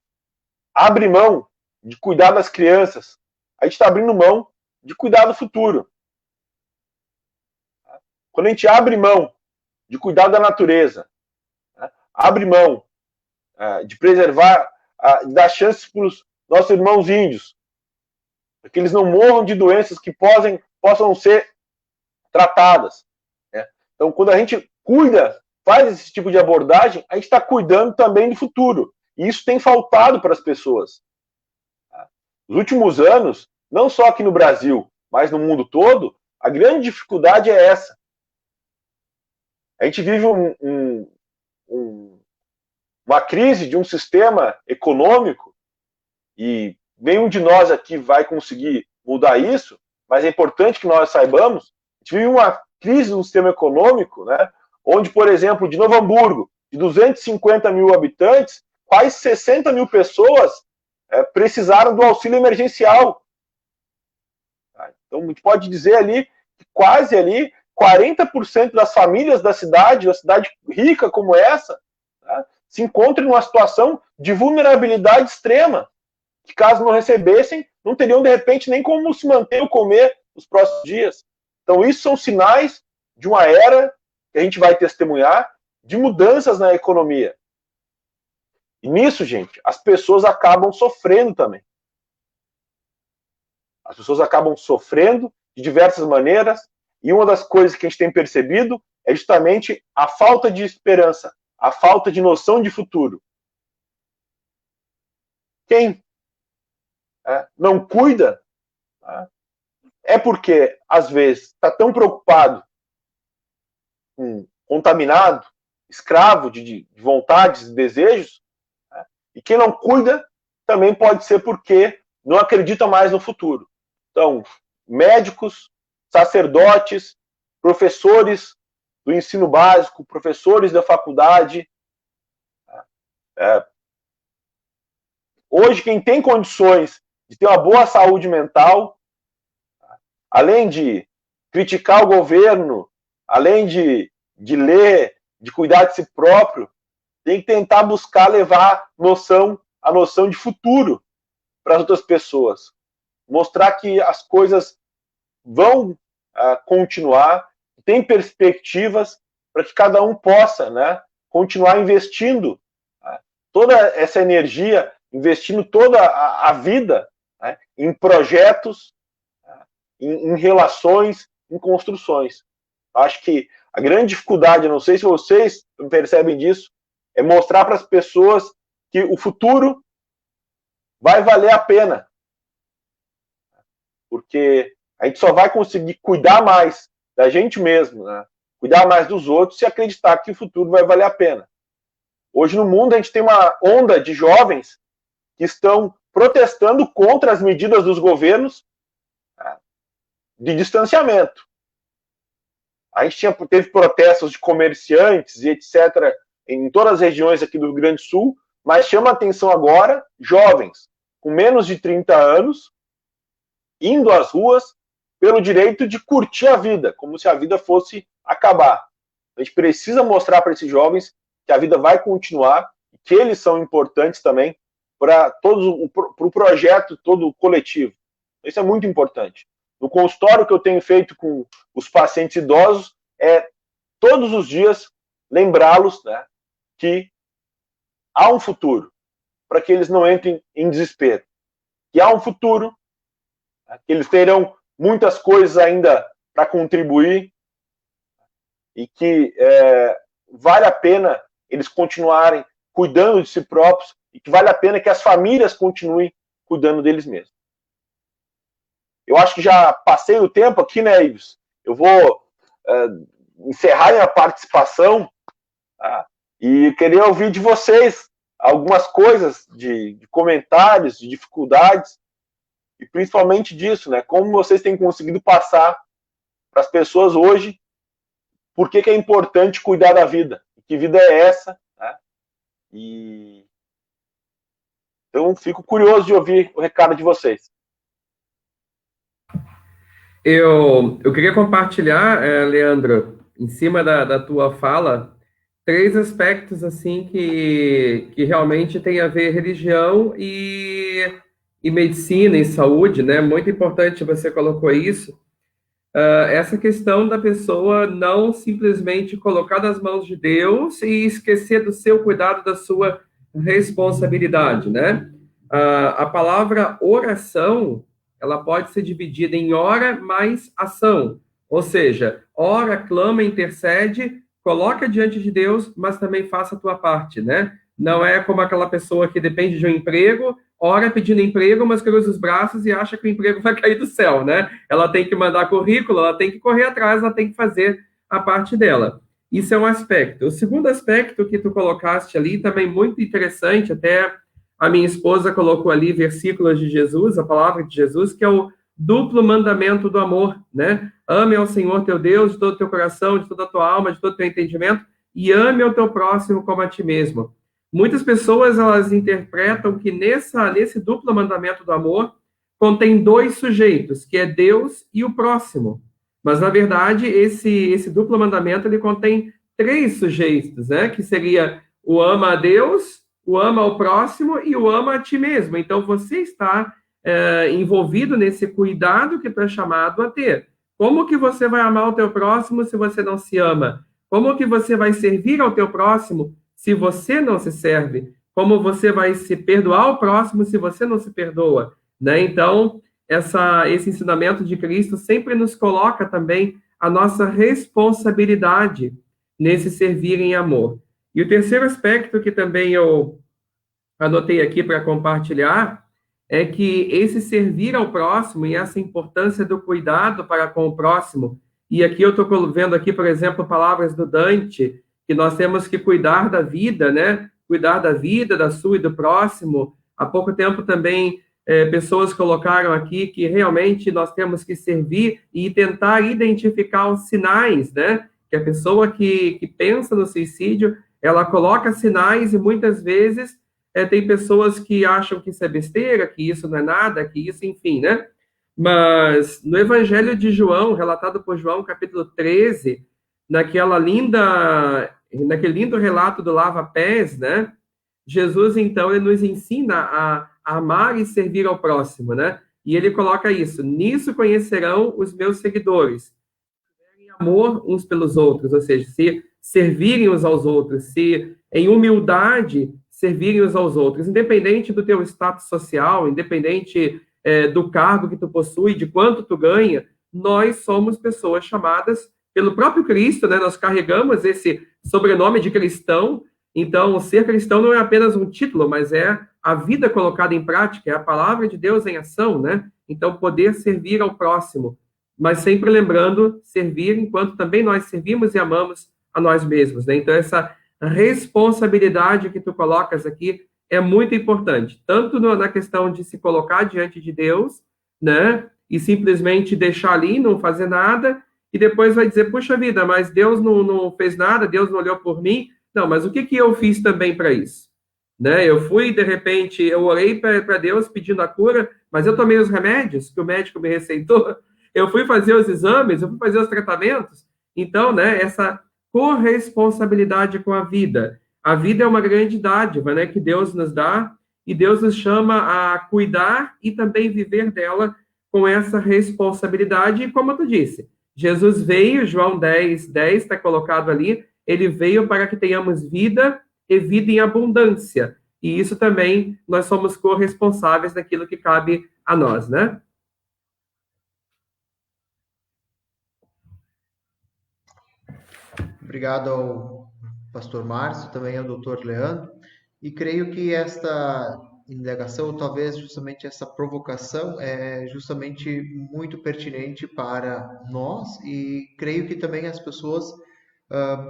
abre mão de cuidar das crianças, a gente está abrindo mão de cuidar do futuro. Quando a gente abre mão de cuidar da natureza, abre mão de preservar, de dar chances para os nossos irmãos índios, para que eles não morram de doenças que possam ser tratadas. Então, quando a gente cuida, faz esse tipo de abordagem, a gente está cuidando também do futuro. E isso tem faltado para as pessoas. Nos últimos anos, não só aqui no Brasil, mas no mundo todo, a grande dificuldade é essa. A gente vive uma crise de um sistema econômico, e nenhum de nós aqui vai conseguir mudar isso, mas é importante que nós saibamos, a gente vive uma crise do sistema econômico, né, onde, por exemplo, de Novo Hamburgo, de 250 mil habitantes, quase 60 mil pessoas precisaram do auxílio emergencial. Então, a gente pode dizer ali que quase ali 40% das famílias da cidade, uma cidade rica como essa, se encontram numa situação de vulnerabilidade extrema, que caso não recebessem, não teriam, de repente, nem como se manter ou comer nos próximos dias. Então, isso são sinais de uma era que a gente vai testemunhar de mudanças na economia. E nisso, gente, as pessoas acabam sofrendo também. As pessoas acabam sofrendo de diversas maneiras, e uma das coisas que a gente tem percebido é justamente a falta de esperança, a falta de noção de futuro. Quem não cuida é porque, às vezes, está tão preocupado, contaminado, escravo de vontades e desejos, e quem não cuida também pode ser porque não acredita mais no futuro. Então, médicos, sacerdotes, professores do ensino básico, professores da faculdade. Hoje, quem tem condições de ter uma boa saúde mental, além de criticar o governo, além de ler, de cuidar de si próprio, tem que tentar buscar levar a noção de futuro para as outras pessoas. Mostrar que as coisas vão continuar, tem perspectivas para que cada um possa, né, continuar investindo toda essa energia, investindo toda a vida, né, em projetos, em relações, em construções. Acho que a grande dificuldade, não sei se vocês percebem disso, é mostrar para as pessoas que o futuro vai valer a pena. Porque a gente só vai conseguir cuidar mais da gente mesmo, né? Cuidar mais dos outros, se acreditar que o futuro vai valer a pena. Hoje no mundo a gente tem uma onda de jovens que estão protestando contra as medidas dos governos de distanciamento. A gente teve protestos de comerciantes e etc. em todas as regiões aqui do Rio Grande do Sul, mas chama a atenção agora jovens com menos de 30 anos indo às ruas pelo direito de curtir a vida, como se a vida fosse acabar. A gente precisa mostrar para esses jovens que a vida vai continuar e que eles são importantes também para o projeto todo coletivo. Isso é muito importante. No consultório que eu tenho feito com os pacientes idosos, é todos os dias lembrá-los, né, que há um futuro, para que eles não entrem em desespero. Que há um futuro, né, que eles terão muitas coisas ainda para contribuir e que vale a pena eles continuarem cuidando de si próprios e que vale a pena que as famílias continuem cuidando deles mesmos. Eu acho que já passei o tempo aqui, né, Ives? Eu vou encerrar minha participação, tá? E queria ouvir de vocês algumas coisas de comentários, de dificuldades, e principalmente disso, né? Como vocês têm conseguido passar para as pessoas hoje por que é importante cuidar da vida. Que vida é essa? Né? Então, fico curioso de ouvir o recado de vocês. Eu queria compartilhar, Leandro, em cima da tua fala, 3 aspectos assim que realmente tem a ver religião e medicina e saúde, né? Muito importante você colocou isso. Essa questão da pessoa não simplesmente colocar nas mãos de Deus e esquecer do seu cuidado, da sua responsabilidade, né? A palavra oração, ela pode ser dividida em ora mais ação, ou seja, ora, clama, intercede, coloca diante de Deus, mas também faça a tua parte, né? Não é como aquela pessoa que depende de um emprego, ora pedindo emprego, mas cruza os braços e acha que o emprego vai cair do céu, né? Ela tem que mandar currículo, ela tem que correr atrás, ela tem que fazer a parte dela. Isso é um aspecto. O segundo aspecto que tu colocaste ali, também muito interessante, até a minha esposa colocou ali versículos de Jesus, a palavra de Jesus, que é o duplo mandamento do amor, né? Ame ao Senhor teu Deus de todo o teu coração, de toda a tua alma, de todo o teu entendimento, e ame ao teu próximo como a ti mesmo. Muitas pessoas, elas interpretam que nesse duplo mandamento do amor contém 2 sujeitos, que é Deus e o próximo. Mas, na verdade, esse duplo mandamento, ele contém 3 sujeitos, né? Que seria o ama a Deus, o ama ao próximo e o ama a ti mesmo. Então, você está envolvido nesse cuidado que tu é chamado a ter. Como que você vai amar o teu próximo se você não se ama? Como que você vai servir ao teu próximo se você não se serve? Como você vai se perdoar ao próximo se você não se perdoa? Né? Então, esse ensinamento de Cristo sempre nos coloca também a nossa responsabilidade nesse servir em amor. E o terceiro aspecto que também eu anotei aqui para compartilhar é que esse servir ao próximo e essa importância do cuidado para com o próximo, e aqui eu estou vendo aqui, por exemplo, palavras do Dante, que nós temos que cuidar da vida, né? Cuidar da vida, da sua e do próximo. Há pouco tempo também pessoas colocaram aqui que realmente nós temos que servir e tentar identificar os sinais, né? Que a pessoa que pensa no suicídio, ela coloca sinais e muitas vezes tem pessoas que acham que isso é besteira, que isso não é nada, que isso, enfim, né? Mas no Evangelho de João, relatado por João, capítulo 13, naquele lindo relato do lava-pés, né? Jesus, então, ele nos ensina a amar e servir ao próximo, né? E ele coloca isso: nisso conhecerão os meus seguidores, se tiverem amor uns pelos outros, ou seja, se servirem uns aos outros, se em humildade servirem uns aos outros, independente do teu status social, independente do cargo que tu possui, de quanto tu ganha, nós somos pessoas chamadas pelo próprio Cristo, né? Nós carregamos esse sobrenome de cristão. Então, ser cristão não é apenas um título, mas é a vida colocada em prática, é a palavra de Deus em ação, né? Então, poder servir ao próximo, mas sempre lembrando, servir enquanto também nós servimos e amamos a nós mesmos, né? Então, essa responsabilidade que tu colocas aqui é muito importante, tanto na questão de se colocar diante de Deus, né? E simplesmente deixar ali, não fazer nada, e depois vai dizer, puxa vida, mas Deus não fez nada, Deus não olhou por mim. Não, mas o que eu fiz também para isso? Né? Eu fui, de repente, eu orei para Deus pedindo a cura, mas eu tomei os remédios que o médico me receitou, eu fui fazer os exames, eu fui fazer os tratamentos. Então, né, essa corresponsabilidade com a vida. A vida é uma grande dádiva, né, que Deus nos dá, e Deus nos chama a cuidar e também viver dela com essa responsabilidade. E como tu disse, Jesus veio, João 10:10 está colocado ali, ele veio para que tenhamos vida e vida em abundância. E isso também, nós somos corresponsáveis daquilo que cabe a nós, né? Obrigado ao pastor Márcio, também ao doutor Leandro, e creio que esta indagação, talvez justamente essa provocação, é justamente muito pertinente para nós, e creio que também as pessoas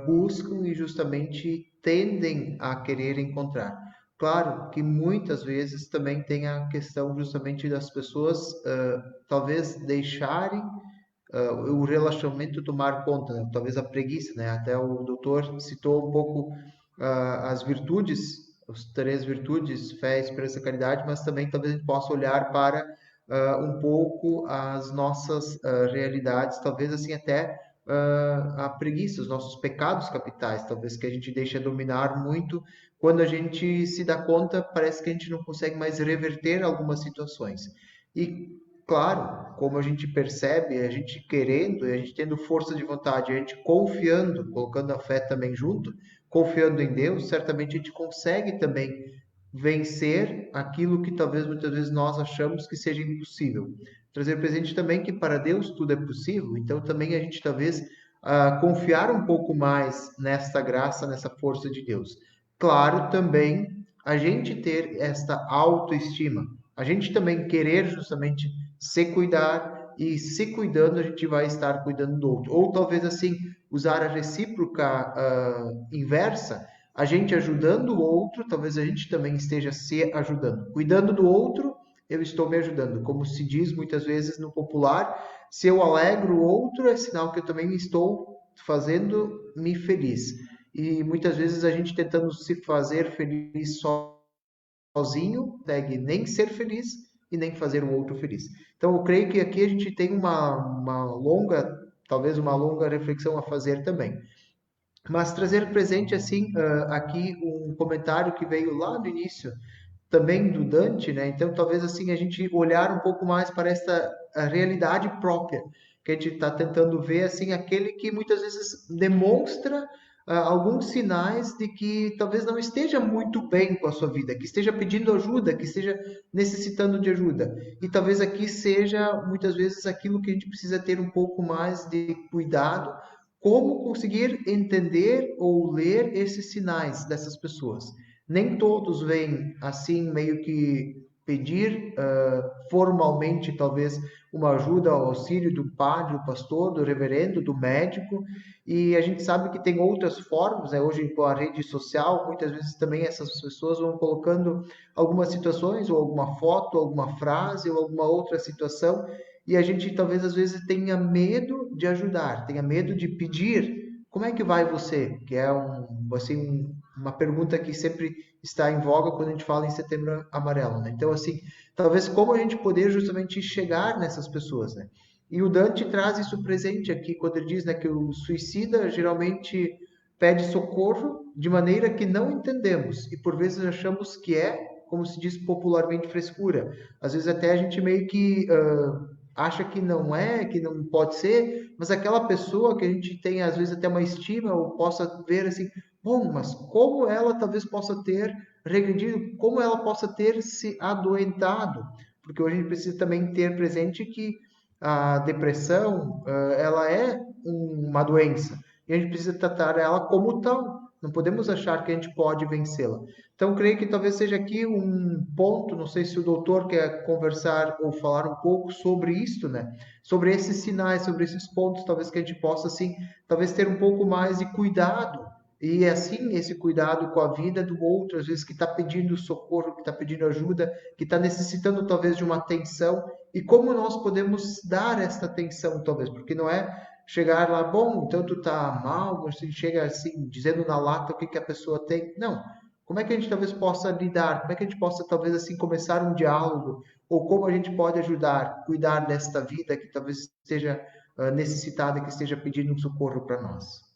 buscam e justamente tendem a querer encontrar. Claro que muitas vezes também tem a questão justamente das pessoas talvez deixarem o relaxamento tomar conta, né? Talvez a preguiça, né? Até o doutor citou um pouco as virtudes, as 3 virtudes, fé, esperança e caridade, mas também talvez a gente possa olhar para um pouco as nossas realidades, talvez assim até a preguiça, os nossos pecados capitais, talvez que a gente deixa dominar muito. Quando a gente se dá conta, parece que a gente não consegue mais reverter algumas situações. E claro, como a gente percebe, a gente querendo, a gente tendo força de vontade, a gente confiando, colocando a fé também junto, confiando em Deus, certamente a gente consegue também vencer aquilo que talvez muitas vezes nós achamos que seja impossível. Trazer presente também que para Deus tudo é possível, então também a gente talvez confiar um pouco mais nesta graça, nessa força de Deus. Claro, também a gente ter esta autoestima, a gente também querer justamente se cuidar, e se cuidando a gente vai estar cuidando do outro. Ou talvez assim, usar a recíproca inversa, a gente ajudando o outro, talvez a gente também esteja se ajudando. Cuidando do outro, eu estou me ajudando. Como se diz muitas vezes no popular, se eu alegro o outro, é sinal que eu também estou fazendo-me feliz. E muitas vezes a gente tentando se fazer feliz sozinho, consegue nem ser feliz e nem fazer o outro feliz. Então, eu creio que aqui a gente tem uma longa, talvez uma longa reflexão a fazer também. Mas trazer presente, assim, aqui um comentário que veio lá no início, também do Dante, né? Então, talvez assim a gente olhar um pouco mais para esta realidade própria, que a gente está tentando ver, assim, aquele que muitas vezes demonstra alguns sinais de que talvez não esteja muito bem com a sua vida, que esteja pedindo ajuda, que esteja necessitando de ajuda. E talvez aqui seja muitas vezes aquilo que a gente precisa ter um pouco mais de cuidado, como conseguir entender ou ler esses sinais dessas pessoas. Nem todos vêm assim, meio que pedir formalmente, talvez, uma ajuda, ao auxílio do padre, do pastor, do reverendo, do médico, e a gente sabe que tem outras formas, né? Hoje com a rede social, muitas vezes também essas pessoas vão colocando algumas situações, ou alguma foto, alguma frase, ou alguma outra situação, e a gente talvez às vezes tenha medo de ajudar, tenha medo de pedir. Como é que vai você? Que é uma pergunta que sempre está em voga quando a gente fala em Setembro Amarelo, né? Então, assim, talvez como a gente poder justamente chegar nessas pessoas, né? E o Dante traz isso presente aqui, quando ele diz, né, que o suicida geralmente pede socorro de maneira que não entendemos, e por vezes achamos que é, como se diz popularmente, frescura. Às vezes até a gente meio que acha que não é, que não pode ser, mas aquela pessoa que a gente tem às vezes até uma estima ou possa ver assim, bom, mas como ela talvez possa ter regredido, como ela possa ter se adoentado, porque hoje a gente precisa também ter presente que a depressão, ela é uma doença e a gente precisa tratar ela como tal. Não podemos achar que a gente pode vencê-la. Então, creio que talvez seja aqui um ponto, não sei se o doutor quer conversar ou falar um pouco sobre isto, né? Sobre esses sinais, sobre esses pontos, talvez que a gente possa, assim, talvez ter um pouco mais de cuidado. E assim, esse cuidado com a vida do outro, às vezes que está pedindo socorro, que está pedindo ajuda, que está necessitando talvez de uma atenção. E como nós podemos dar esta atenção, talvez, porque não é chegar lá, bom, então tu tá mal, você chega assim, dizendo na lata o que que a pessoa tem. Não. Como é que a gente talvez possa lidar? Como é que a gente possa talvez assim começar um diálogo? Ou como a gente pode ajudar, cuidar desta vida que talvez esteja necessitada, que esteja pedindo um socorro para nós?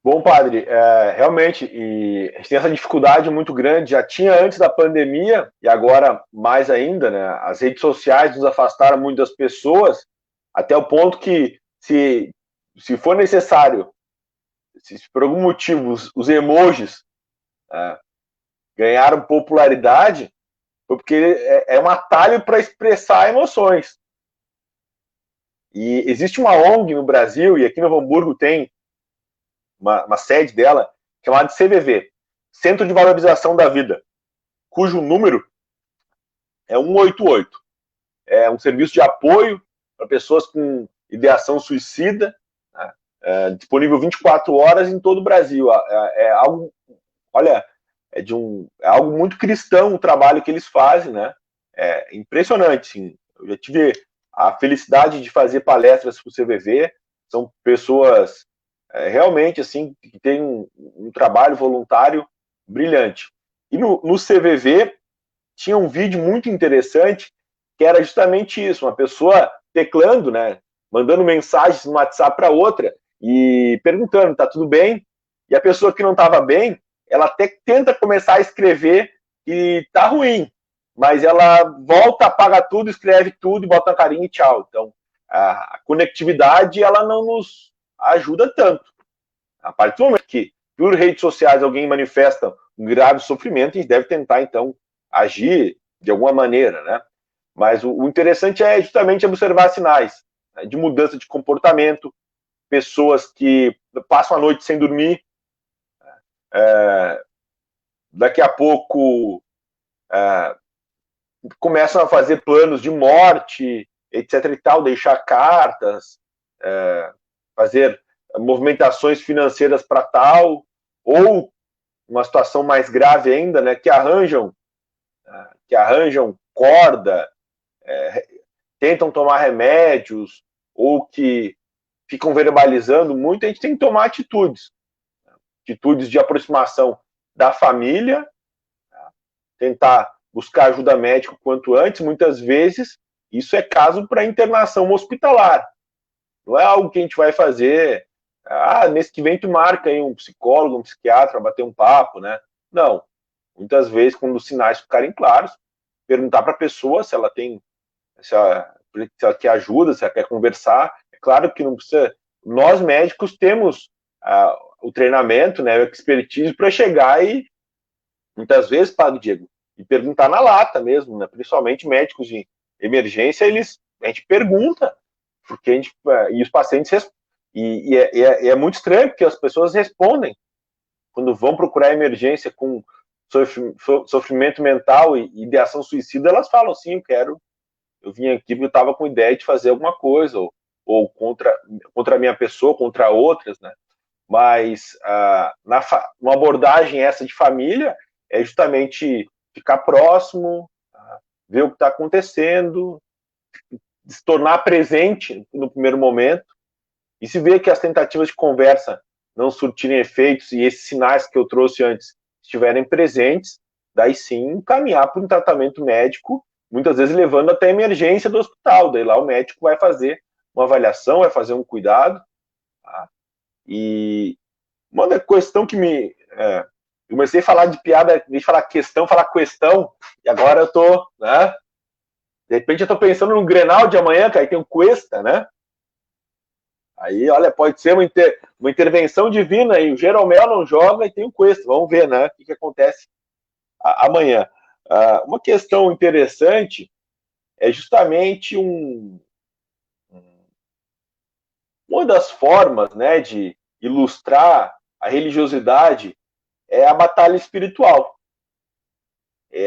Bom, padre, realmente, e a gente tem essa dificuldade muito grande, já tinha antes da pandemia, e agora mais ainda, né? As redes sociais nos afastaram muito das pessoas, Até o ponto que, se for necessário, se por algum motivo os emojis ganharam popularidade, foi porque é um atalho para expressar emoções. E existe uma ONG no Brasil, e aqui no Hamburgo tem uma sede dela, chamada CVV, Centro de Valorização da Vida, cujo número é 188. É um serviço de apoio para pessoas com ideação suicida, né? Disponível 24 horas em todo o Brasil. É algo, olha, é algo muito cristão o trabalho que eles fazem, né? É impressionante, sim. Eu já tive a felicidade de fazer palestras para o CVV, são pessoas realmente assim que têm um trabalho voluntário brilhante. E no CVV tinha um vídeo muito interessante que era justamente isso, uma pessoa teclando, né, mandando mensagens no WhatsApp para outra e perguntando, tá tudo bem? E a pessoa que não estava bem, ela até tenta começar a escrever e tá ruim, mas ela volta, apaga tudo, escreve tudo e bota uma carinha e tchau. Então, a conectividade, ela não nos ajuda tanto. A partir do momento que, por redes sociais, alguém manifesta um grave sofrimento, a gente deve tentar, então, agir de alguma maneira, né? Mas o interessante é justamente observar sinais, né, de mudança de comportamento, pessoas que passam a noite sem dormir, daqui a pouco começam a fazer planos de morte, etc. e tal, deixar cartas, fazer movimentações financeiras para tal, ou uma situação mais grave ainda, né, que arranjam corda, tentam tomar remédios, ou que ficam verbalizando muito. A gente tem que tomar atitudes de aproximação da família, tentar buscar ajuda médica quanto antes. Muitas vezes isso é caso para internação hospitalar, não é algo que a gente vai fazer, mês que vem tu marca aí um psicólogo, um psiquiatra, bater um papo, né? Não, muitas vezes quando os sinais ficarem claros, perguntar para a pessoa se ela quer ajuda, se ela quer conversar. É claro que não precisa. Nós médicos temos o treinamento, né, a expertise para chegar e muitas vezes, Padre Diego, e perguntar na lata mesmo, né? Principalmente médicos de emergência, a gente pergunta, porque e os pacientes é muito estranho, porque as pessoas respondem quando vão procurar emergência com sofrimento mental e ideação suicida. Elas falam, sim, eu vim aqui porque eu estava com ideia de fazer alguma coisa, ou contra a minha pessoa, contra outras, né? Mas uma abordagem essa de família é justamente ficar próximo, ver o que está acontecendo, se tornar presente no primeiro momento, e se ver que as tentativas de conversa não surtirem efeitos e esses sinais que eu trouxe antes estiverem presentes, daí sim encaminhar para um tratamento médico, muitas vezes levando até a emergência do hospital. Daí lá o médico vai fazer uma avaliação, vai fazer um cuidado. Tá? E uma questão que eu comecei a falar de piada, de falar questão, e agora eu tô, né? De repente eu tô pensando no Grenal de amanhã, que aí tem o Cuesta, né? Aí, olha, pode ser uma intervenção divina aí. O Jeromel não joga e tem o Cuesta. Vamos ver, né? O que acontece amanhã. Uma questão interessante é justamente uma das formas, né, de ilustrar a religiosidade é a batalha espiritual.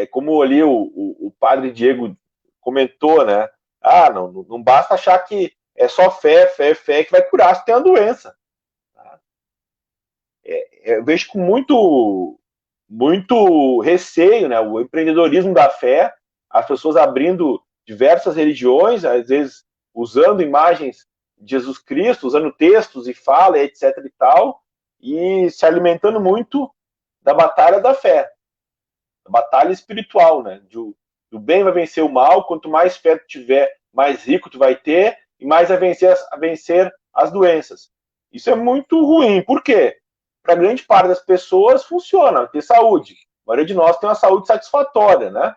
Como ali o Padre Diego comentou, né? Não basta achar que é só fé que vai curar se tem a doença. Eu vejo com muito receio, né, o empreendedorismo da fé, as pessoas abrindo diversas religiões, às vezes usando imagens de Jesus Cristo, usando textos e fala, etc. e tal, e se alimentando muito da batalha da fé, da batalha espiritual, né? Do bem vai vencer o mal, quanto mais fé tu tiver, mais rico tu vai ter, e mais a vencer as doenças. Isso é muito ruim. Por quê? Para grande parte das pessoas funciona, ter saúde. A maioria de nós tem uma saúde satisfatória, né?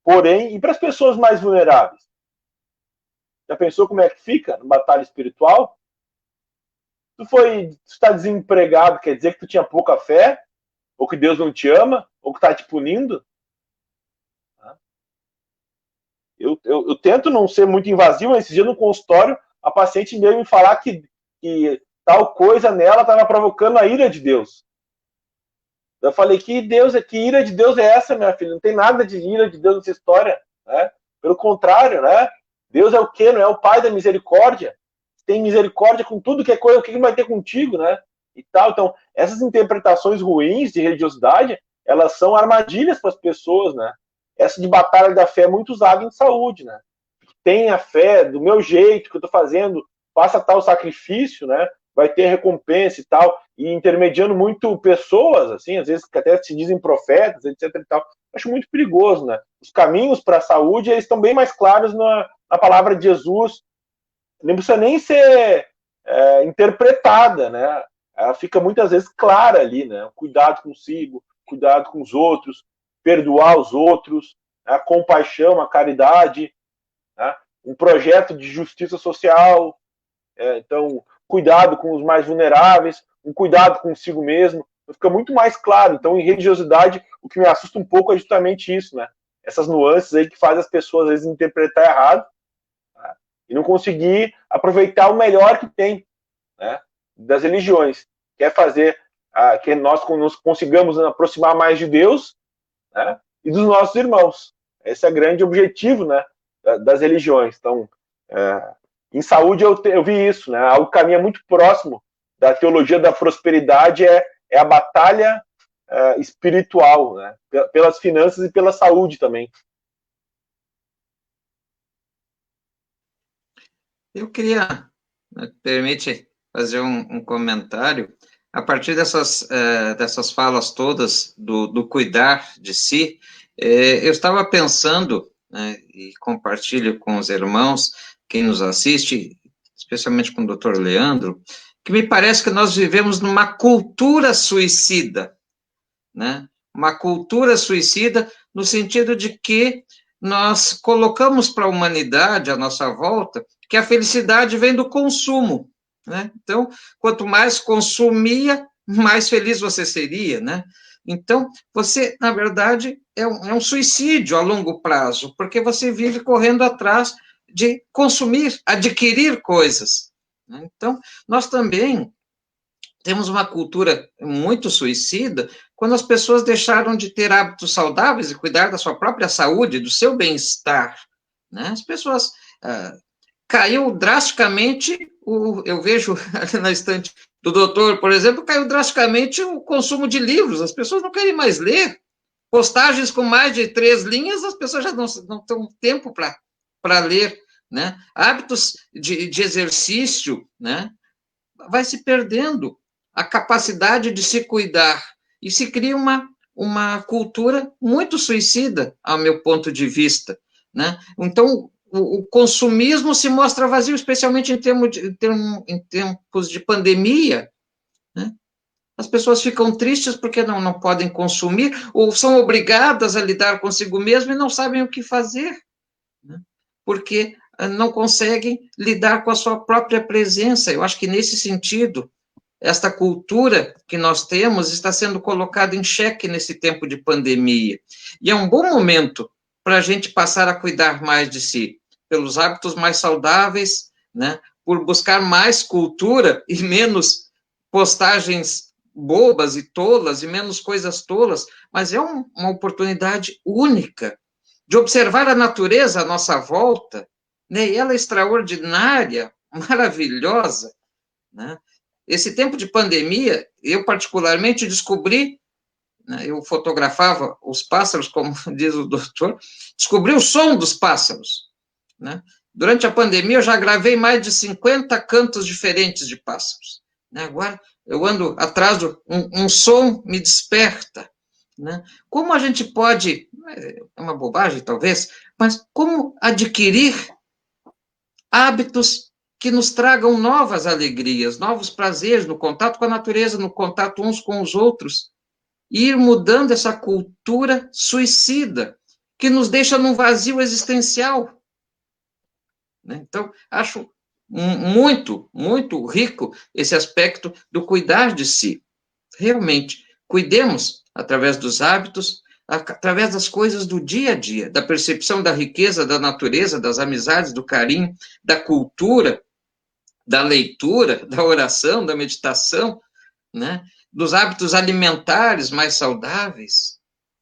Porém, e para as pessoas mais vulneráveis? Já pensou como é que fica na batalha espiritual? Tu está desempregado, quer dizer que tu tinha pouca fé? Ou que Deus não te ama? Ou que está te punindo? Eu tento não ser muito invasivo, mas esse dia no consultório, a paciente veio me falar que tal coisa nela estava provocando a ira de Deus. Eu falei, que ira de Deus é essa, minha filha? Não tem nada de ira de Deus nessa história, né? Pelo contrário, né? Deus é o quê? Não é o Pai da misericórdia? Tem misericórdia com tudo que é coisa, o que vai ter contigo, né? E tal. Então, essas interpretações ruins de religiosidade, elas são armadilhas para as pessoas, né? Essa de batalha da fé é muito usada em saúde, né? Tenha fé, do meu jeito que eu estou fazendo, faça tal sacrifício, né? Vai ter recompensa e tal, e intermediando muito pessoas, assim, às vezes que até se dizem profetas, etc e tal. Acho muito perigoso, né? Os caminhos para a saúde, eles estão bem mais claros na palavra de Jesus. Não precisa nem ser interpretada, né? Ela fica muitas vezes clara ali, né? Cuidado consigo, cuidado com os outros, perdoar os outros, a compaixão, a caridade, né? Um projeto de justiça social, então, cuidado com os mais vulneráveis, um cuidado consigo mesmo, fica muito mais claro. Então, em religiosidade, o que me assusta um pouco é justamente isso, né? Essas nuances aí que fazem as pessoas, às vezes, interpretar errado, né? E não conseguir aproveitar o melhor que tem, né, das religiões. Quer fazer que nós nos consigamos aproximar mais de Deus, né, e dos nossos irmãos. Esse é o grande objetivo, né, das religiões. Então, em saúde eu vi isso, né? Algo que caminha muito próximo da teologia da prosperidade é a batalha espiritual, né? Pelas finanças e pela saúde também. Eu queria, permite fazer um comentário a partir dessas falas todas do cuidar de si. Eu estava pensando, né, e compartilho com os irmãos, quem nos assiste, especialmente com o Dr. Leandro, que me parece que nós vivemos numa cultura suicida, né? Uma cultura suicida no sentido de que nós colocamos para a humanidade, à nossa volta, que a felicidade vem do consumo, né? Então, quanto mais consumia, mais feliz você seria, né? Então, você, na verdade, é um suicídio a longo prazo, porque você vive correndo atrás de consumir, adquirir coisas, né? Então, nós também temos uma cultura muito suicida quando as pessoas deixaram de ter hábitos saudáveis e cuidar da sua própria saúde, do seu bem-estar, né? As pessoas caiu drasticamente, eu vejo ali na estante do doutor, por exemplo, caiu drasticamente o consumo de livros, as pessoas não querem mais ler, postagens com mais de 3 linhas, as pessoas já não têm tempo para ler, né? Hábitos de exercício, né? Vai se perdendo a capacidade de se cuidar, e se cria uma cultura muito suicida, ao meu ponto de vista, né? Então, o consumismo se mostra vazio, especialmente em tempos de pandemia, né? As pessoas ficam tristes porque não podem consumir, ou são obrigadas a lidar consigo mesmo e não sabem o que fazer, né? Porque não conseguem lidar com a sua própria presença. Eu acho que, nesse sentido, esta cultura que nós temos está sendo colocada em xeque nesse tempo de pandemia. E é um bom momento para a gente passar a cuidar mais de si, pelos hábitos mais saudáveis, né? Por buscar mais cultura e menos postagens bobas e tolas, e menos coisas tolas, mas é uma oportunidade única de observar a natureza à nossa volta, né? E ela é extraordinária, maravilhosa, né? Esse tempo de pandemia, eu particularmente descobri, né, eu fotografava os pássaros, como diz o doutor, descobri o som dos pássaros, né? Durante a pandemia, eu já gravei mais de 50 cantos diferentes de pássaros, né? Agora, eu ando atrás de um som me desperta, né? Como a gente pode, é uma bobagem talvez, mas como adquirir hábitos que nos tragam novas alegrias, novos prazeres no contato com a natureza, no contato uns com os outros, e ir mudando essa cultura suicida, que nos deixa num vazio existencial. né? Então, acho muito, muito rico esse aspecto do cuidar de si. Realmente, cuidemos através dos hábitos, através das coisas do dia a dia, da percepção da riqueza da natureza, das amizades, do carinho, da cultura, da leitura, da oração, da meditação, né? Dos hábitos alimentares mais saudáveis.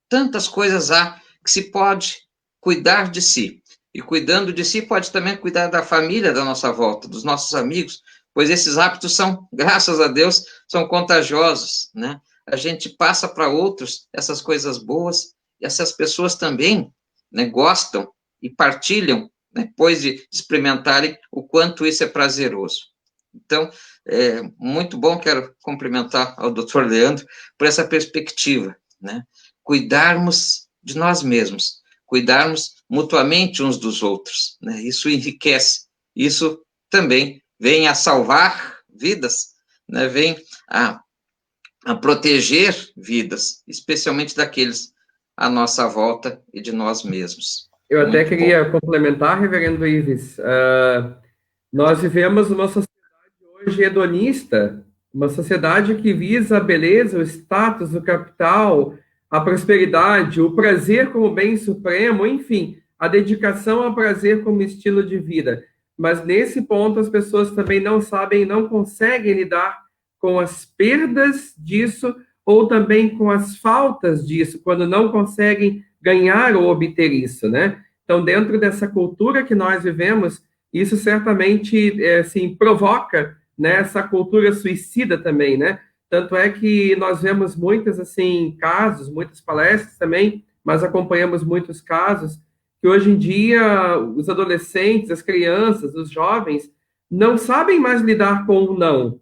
Tantas coisas há que se pode cuidar de si. E cuidando de si, pode também cuidar da família da nossa volta, dos nossos amigos, pois esses hábitos são, graças a Deus, são contagiosos, né? A gente passa para outros essas coisas boas, e essas pessoas também, né, gostam e partilham, né, depois de experimentarem o quanto isso é prazeroso. Então, é muito bom, quero cumprimentar ao Dr. Leandro por essa perspectiva, né? Cuidarmos de nós mesmos, cuidarmos mutuamente uns dos outros, né? Isso enriquece, isso também vem a salvar vidas, né? Vem a proteger vidas, especialmente daqueles à nossa volta e de nós mesmos. Eu até Muito queria bom. complementar, reverendo Ives. Nós vivemos uma sociedade hoje hedonista, uma sociedade que visa a beleza, o status, o capital, a prosperidade, o prazer como bem supremo, enfim, a dedicação ao prazer como estilo de vida. Mas nesse ponto as pessoas também não sabem, não conseguem lidar com as perdas disso ou também com as faltas disso, quando não conseguem ganhar ou obter isso, né? Então, dentro dessa cultura que nós vivemos, isso certamente, assim, provoca, né, essa cultura suicida também, né? Tanto é que nós vemos muitos, assim, casos, muitas palestras também, mas acompanhamos muitos casos que hoje em dia os adolescentes, as crianças, os jovens não sabem mais lidar com o não,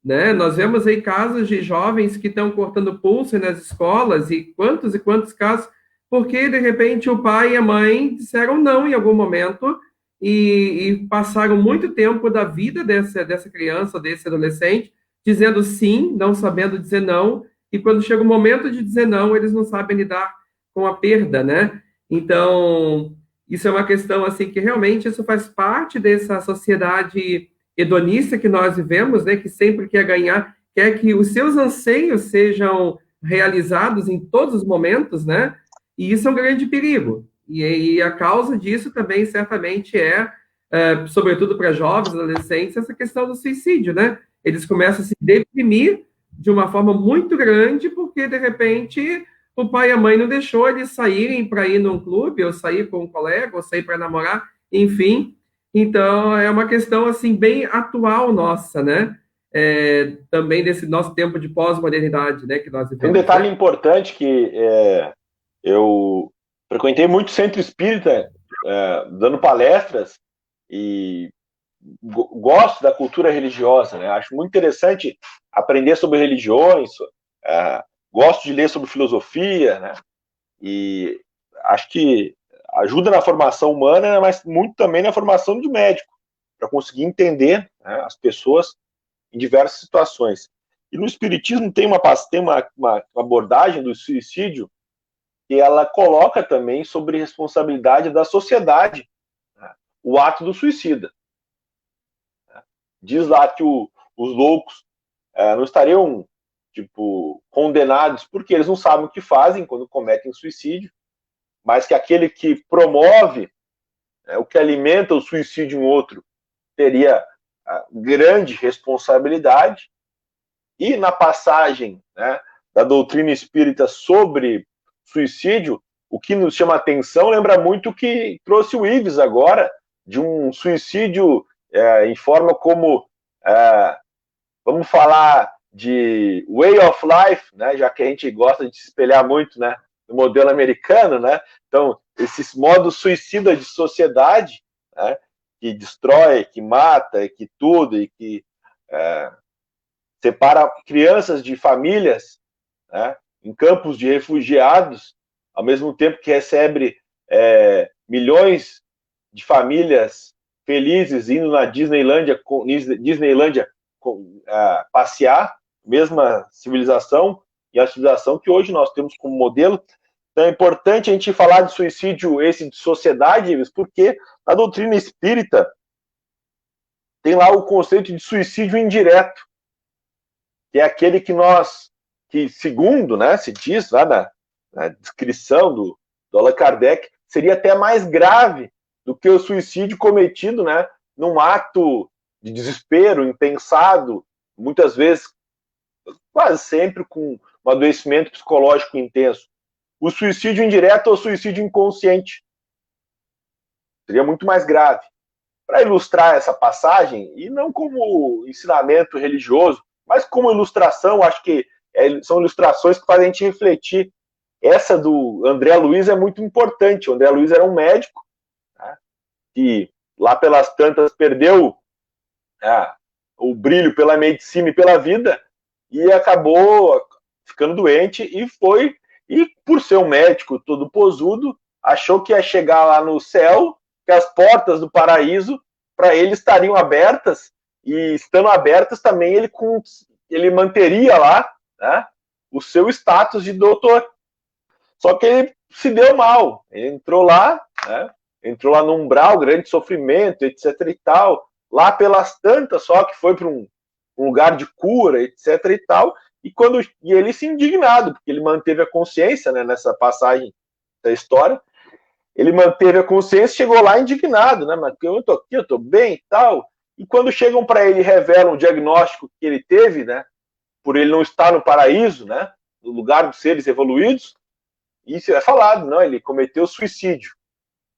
né? Nós vemos aí casos de jovens que estão cortando pulso nas escolas e quantos casos, porque de repente o pai e a mãe disseram não em algum momento e passaram muito tempo da vida dessa criança, desse adolescente, dizendo sim, não sabendo dizer não, e quando chega o momento de dizer não, eles não sabem lidar com a perda, né? Então, isso é uma questão assim que realmente isso faz parte dessa sociedade hedonista que nós vivemos, né, que sempre quer ganhar, quer que os seus anseios sejam realizados em todos os momentos, né? E isso é um grande perigo. E a causa disso também, certamente, sobretudo para jovens, adolescentes, essa questão do suicídio, né? Eles começam a se deprimir de uma forma muito grande, porque, de repente, o pai e a mãe não deixou eles saírem para ir num clube, ou sair com um colega, ou sair para namorar, enfim. Então, é uma questão, assim, bem atual nossa, né? Também desse nosso tempo de pós-modernidade, né, que nós vivemos. Tem um detalhe né? importante que eu frequentei muito centro espírita, dando palestras, e gosto da cultura religiosa, né? Acho muito interessante aprender sobre religiões, gosto de ler sobre filosofia, né? E acho que ajuda na formação humana, mas muito também na formação de médico, para conseguir entender, né, as pessoas em diversas situações. E no Espiritismo tem uma abordagem do suicídio que ela coloca também sobre responsabilidade da sociedade, né, o ato do suicida. Diz lá que os loucos não estariam condenados porque eles não sabem o que fazem quando cometem suicídio, mas que aquele que promove, o que alimenta o suicídio em outro, teria grande responsabilidade. E na passagem, né, da doutrina espírita sobre suicídio, o que nos chama a atenção lembra muito o que trouxe o Ives agora, de um suicídio em forma como, vamos falar de way of life, né, já que a gente gosta de se espelhar muito, né, no modelo americano, né? Então, esses modos suicida de sociedade, né, que destrói, que mata, que tudo, e que separa crianças de famílias, né, em campos de refugiados, ao mesmo tempo que recebe milhões de famílias felizes indo na Disneylândia passear, mesma civilização, e a civilização que hoje nós temos como modelo. Então é importante a gente falar de suicídio esse de sociedade, porque a doutrina espírita tem lá o conceito de suicídio indireto, que é aquele que segundo, né, se diz lá na descrição do Allan Kardec, seria até mais grave do que o suicídio cometido, né, num ato de desespero, impensado, muitas vezes, quase sempre com um adoecimento psicológico intenso. O suicídio indireto ou suicídio inconsciente seria muito mais grave. Para ilustrar essa passagem, e não como ensinamento religioso, mas como ilustração, acho que são ilustrações que fazem a gente refletir. Essa do André Luiz é muito importante. O André Luiz era um médico, né, que lá pelas tantas perdeu o brilho pela medicina e pela vida, e acabou ficando doente, e por ser um médico todo posudo, achou que ia chegar lá no céu, que as portas do paraíso para ele estariam abertas, e estando abertas também ele manteria lá, né, o seu status de doutor. Só que ele se deu mal, ele entrou lá, né, entrou lá no umbral, grande sofrimento, etc e tal, lá pelas tantas, só que foi para um lugar de cura, etc e tal, e ele se indignado, porque ele manteve a consciência, né, nessa passagem da história, ele manteve a consciência, chegou lá indignado, né, mas eu tô aqui, eu tô bem e tal, e quando chegam para ele e revelam o diagnóstico que ele teve, né, por ele não estar no paraíso, né, no lugar dos seres evoluídos, isso é falado, não, ele cometeu suicídio.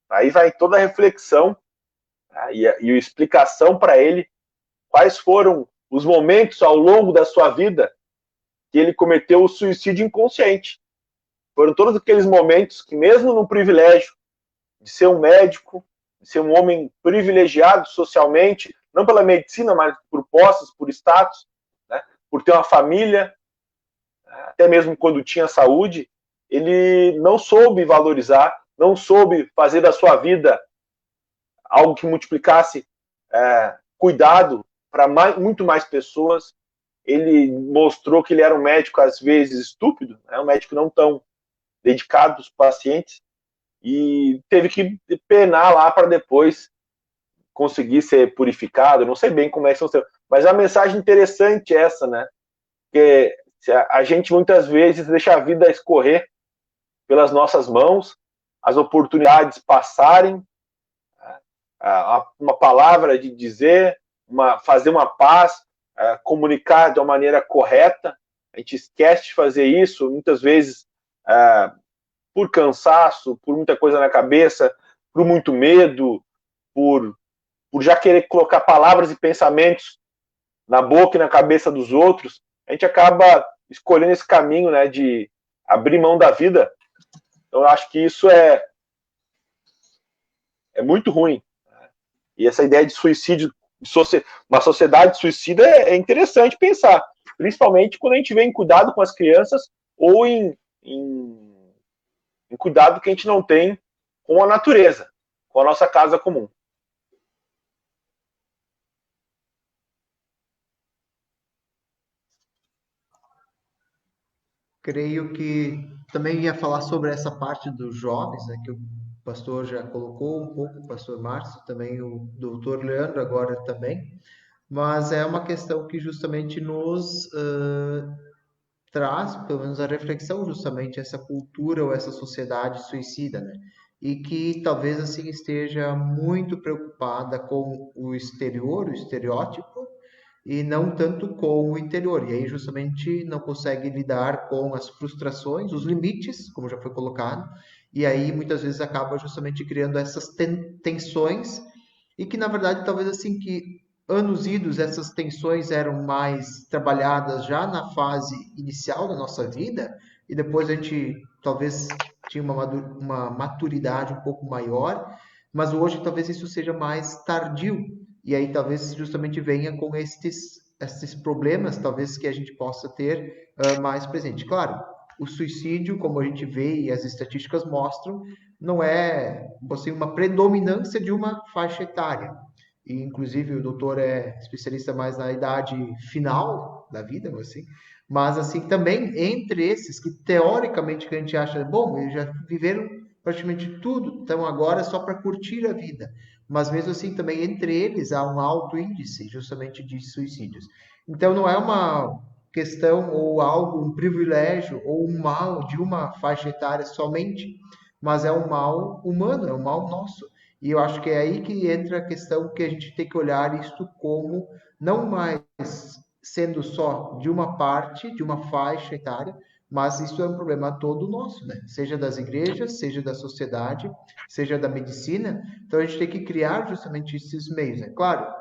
Aí vai toda a reflexão, né, e a explicação para ele quais foram os momentos ao longo da sua vida que ele cometeu o suicídio inconsciente. Foram todos aqueles momentos que, mesmo no privilégio de ser um médico, de ser um homem privilegiado socialmente, não pela medicina, mas por posses, por status, né, por ter uma família, até mesmo quando tinha saúde, ele não soube valorizar, não soube fazer da sua vida algo que multiplicasse cuidado para muito mais pessoas. Ele mostrou que ele era um médico, às vezes, estúpido, né, um médico não tão dedicado aos pacientes, e teve que penar lá para depois conseguir ser purificado. Não sei bem como é que são, mas é uma mensagem interessante essa, né? Porque a gente muitas vezes deixa a vida escorrer pelas nossas mãos, as oportunidades passarem, uma palavra de dizer, fazer uma paz, comunicar de uma maneira correta. A gente esquece de fazer isso, muitas vezes por cansaço, por muita coisa na cabeça, por muito medo, por já querer colocar palavras e pensamentos na boca e na cabeça dos outros. A gente acaba escolhendo esse caminho, né, de abrir mão da vida. Então, eu acho que isso é muito ruim. E essa ideia de suicídio, uma sociedade suicida, é interessante pensar, principalmente quando a gente vê em cuidado com as crianças ou em cuidado que a gente não tem com a natureza, com a nossa casa comum. Creio que também ia falar sobre essa parte dos jovens, né, que o pastor já colocou um pouco, o pastor Márcio, também o doutor Leandro agora também, mas é uma questão que justamente nos traz, pelo menos a reflexão, justamente essa cultura ou essa sociedade suicida, né? E que talvez assim esteja muito preocupada com o exterior, o estereótipo, e não tanto com o interior. E aí justamente não consegue lidar com as frustrações, os limites, como já foi colocado, e aí muitas vezes acaba justamente criando essas tensões, e que na verdade talvez assim que anos idos essas tensões eram mais trabalhadas já na fase inicial da nossa vida, e depois a gente talvez tinha uma maturidade um pouco maior, mas hoje talvez isso seja mais tardio, e aí talvez justamente venha com estes problemas, talvez que a gente possa ter mais presente. Claro, o suicídio, como a gente vê e as estatísticas mostram, não é assim, uma predominância de uma faixa etária. E, inclusive, o doutor é especialista mais na idade final da vida, assim, Mas, assim, também entre esses que, teoricamente, que a gente acha, bom, eles já viveram praticamente tudo, então agora é só para curtir a vida. Mas, mesmo assim, também entre eles há um alto índice, justamente, de suicídios. Então, não é uma questão ou algo, um privilégio ou um mal de uma faixa etária somente, mas é um mal humano, é um mal nosso. E eu acho que é aí que entra a questão que a gente tem que olhar isto como não mais sendo só de uma parte, de uma faixa etária, mas isso é um problema todo nosso, né? Seja das igrejas, seja da sociedade, seja da medicina. Então a gente tem que criar justamente esses meios, né? Claro,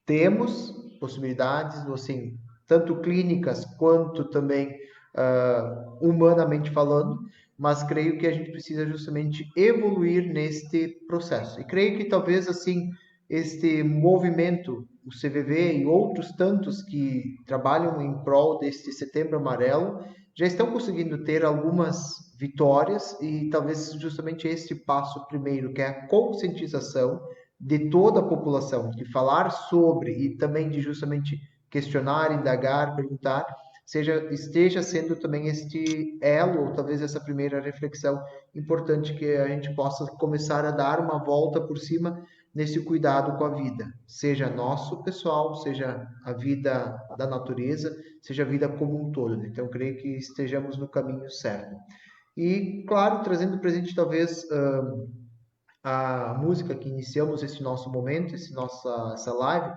temos possibilidades, assim, tanto clínicas quanto também humanamente falando, mas creio que a gente precisa justamente evoluir neste processo. E creio que talvez, assim, este movimento, o CVV e outros tantos que trabalham em prol deste Setembro Amarelo, já estão conseguindo ter algumas vitórias e talvez justamente este passo primeiro, que é a conscientização de toda a população, de falar sobre e também de justamente questionar, indagar, perguntar, esteja sendo também este elo, ou talvez essa primeira reflexão importante que a gente possa começar a dar uma volta por cima nesse cuidado com a vida, seja nosso pessoal, seja a vida da natureza, seja a vida como um todo. Então, creio que estejamos no caminho certo. E, claro, trazendo presente talvez a música que iniciamos esse nosso momento, essa live,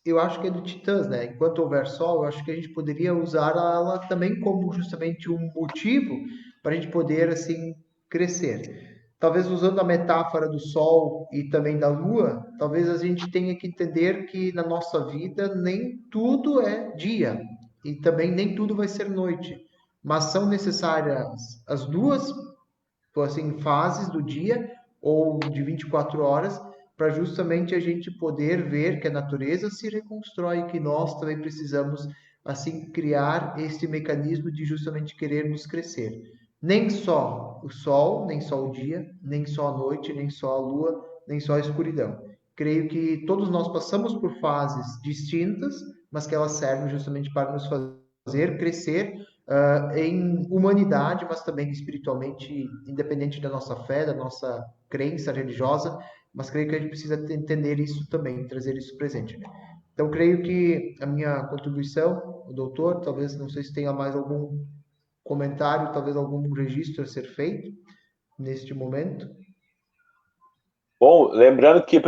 eu acho que é do Titãs, né? Enquanto houver sol, eu acho que a gente poderia usar ela também como justamente um motivo para a gente poder, assim, crescer. Talvez usando a metáfora do sol e também da lua, talvez a gente tenha que entender que na nossa vida nem tudo é dia e também nem tudo vai ser noite, mas são necessárias as duas, assim, fases do dia ou de 24 horas, para justamente a gente poder ver que a natureza se reconstrói e que nós também precisamos, assim, criar este mecanismo de justamente querermos crescer. Nem só o sol, nem só o dia, nem só a noite, nem só a lua, nem só a escuridão. Creio que todos nós passamos por fases distintas, mas que elas servem justamente para nos fazer crescer em humanidade, mas também espiritualmente, independente da nossa fé, da nossa crença religiosa, mas creio que a gente precisa entender isso também, trazer isso presente, né? Então, creio que a minha contribuição, o doutor, talvez, não sei se tenha mais algum comentário, talvez algum registro a ser feito neste momento. Bom, lembrando que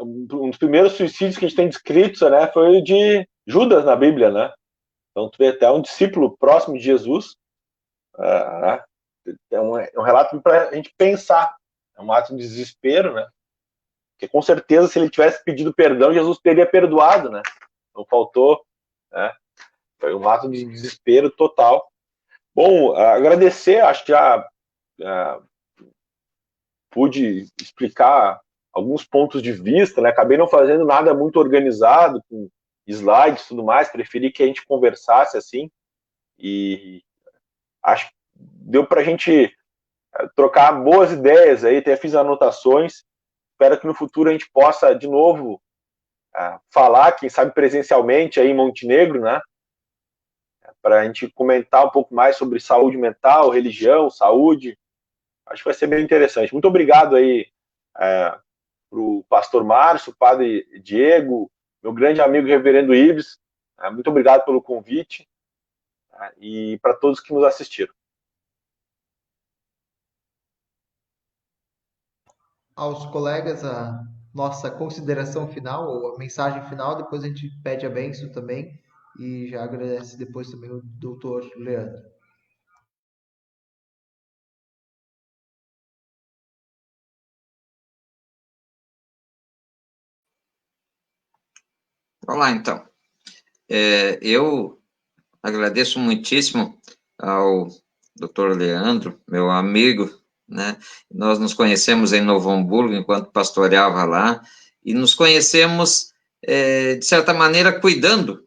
um dos primeiros suicídios que a gente tem descritos, né, foi o de Judas na Bíblia, né? Então, tu vê até um discípulo próximo de Jesus, né? É um relato para a gente pensar, é um ato de desespero, né? Porque com certeza, se ele tivesse pedido perdão, Jesus teria perdoado, né? Não faltou, né? Foi um ato de desespero total. Bom, agradecer, acho que já pude explicar alguns pontos de vista, né? Acabei não fazendo nada muito organizado, com slides e tudo mais, preferi que a gente conversasse assim, e acho que deu para a gente trocar boas ideias aí, até fiz anotações, espero que no futuro a gente possa de novo falar, quem sabe presencialmente aí em Montenegro, né? Para a gente comentar um pouco mais sobre saúde mental, religião, saúde. Acho que vai ser bem interessante. Muito obrigado aí para o pastor Márcio, padre Diego, meu grande amigo reverendo Ives. Muito obrigado pelo convite e para todos que nos assistiram. Aos colegas, a nossa consideração final, ou a mensagem final, depois a gente pede a bênção também, e já agradece depois também o doutor Leandro. Olá, então. Eu agradeço muitíssimo ao doutor Leandro, meu amigo, né? Nós nos conhecemos em Novo Hamburgo, enquanto pastoreava lá, e nos conhecemos, de certa maneira, cuidando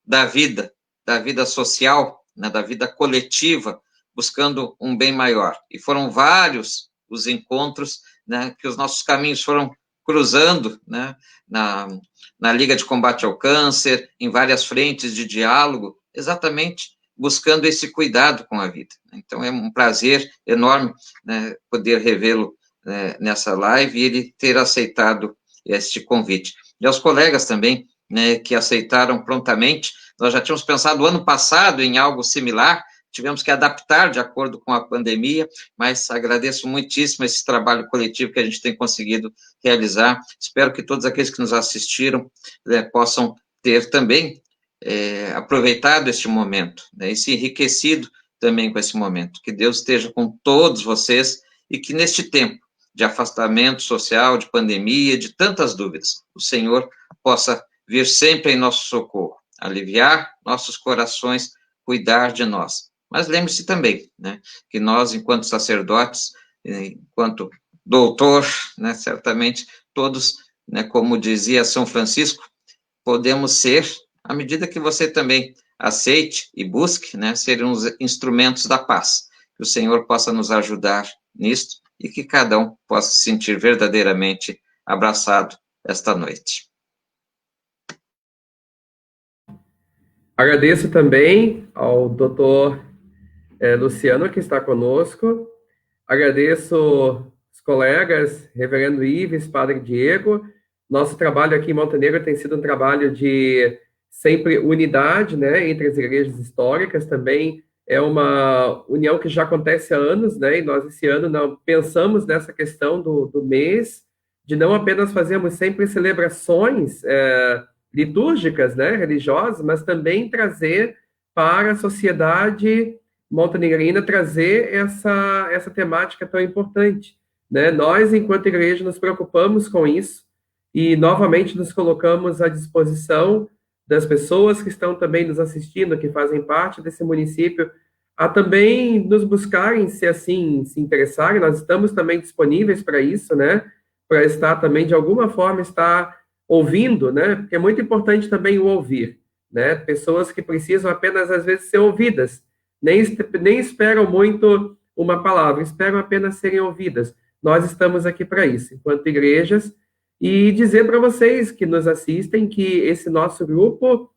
da vida social, né? Da vida coletiva, buscando um bem maior. E foram vários os encontros, né? Que os nossos caminhos foram cruzando, né, na Liga de Combate ao Câncer, em várias frentes de diálogo, exatamente buscando esse cuidado com a vida. Então, é um prazer enorme, né, poder revê-lo, né, nessa live e ele ter aceitado este convite. E aos colegas também, né, que aceitaram prontamente. Nós já tínhamos pensado ano passado em algo similar, tivemos que adaptar de acordo com a pandemia, mas agradeço muitíssimo esse trabalho coletivo que a gente tem conseguido realizar. Espero que todos aqueles que nos assistiram, né, possam ter também aproveitado este momento, né, e se enriquecido também com esse momento. Que Deus esteja com todos vocês e que neste tempo de afastamento social, de pandemia, de tantas dúvidas, o Senhor possa vir sempre em nosso socorro, aliviar nossos corações, cuidar de nós. Mas lembre-se também, né, que nós, enquanto sacerdotes, enquanto doutor, né, certamente todos, né, como dizia São Francisco, podemos ser, à medida que você também aceite e busque, né, ser uns instrumentos da paz. Que o Senhor possa nos ajudar nisto e que cada um possa se sentir verdadeiramente abraçado esta noite. Agradeço também ao doutor Luciano, que está conosco. Agradeço os colegas, reverendo Ives, padre Diego. Nosso trabalho aqui em Montenegro tem sido um trabalho de sempre unidade, né, entre as igrejas históricas. Também é uma união que já acontece há anos, né, e nós esse ano não pensamos nessa questão do mês, de não apenas fazermos sempre celebrações litúrgicas, né, religiosas, mas também trazer para a sociedade montenegrina, trazer essa temática tão importante, né? Nós, enquanto igreja, nos preocupamos com isso e, novamente, nos colocamos à disposição das pessoas que estão também nos assistindo, que fazem parte desse município, a também nos buscarem, se assim se interessarem. Nós estamos também disponíveis para isso, né? Para estar também, de alguma forma, estar ouvindo, né? Porque é muito importante também o ouvir, né? Pessoas que precisam apenas, às vezes, ser ouvidas, nem esperam muito uma palavra, esperam apenas serem ouvidas. Nós estamos aqui para isso, enquanto igrejas, e dizer para vocês que nos assistem que esse nosso grupo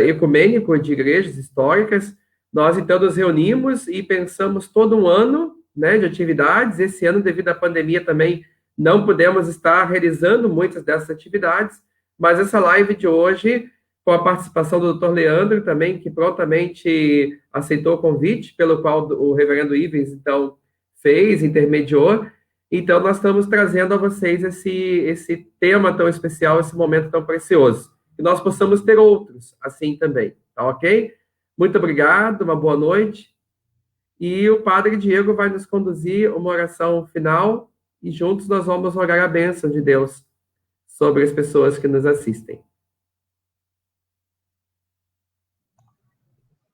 ecumênico de igrejas históricas, nós então nos reunimos e pensamos todo um ano, né, de atividades. Esse ano, devido à pandemia, também não pudemos estar realizando muitas dessas atividades, mas essa live de hoje, com a participação do Dr. Leandro também, que prontamente aceitou o convite, pelo qual o reverendo Ives, então, intermediou. Então, nós estamos trazendo a vocês esse tema tão especial, esse momento tão precioso. Que nós possamos ter outros assim também, tá ok? Muito obrigado, uma boa noite. E o Padre Diego vai nos conduzir uma oração final e juntos nós vamos rogar a bênção de Deus sobre as pessoas que nos assistem.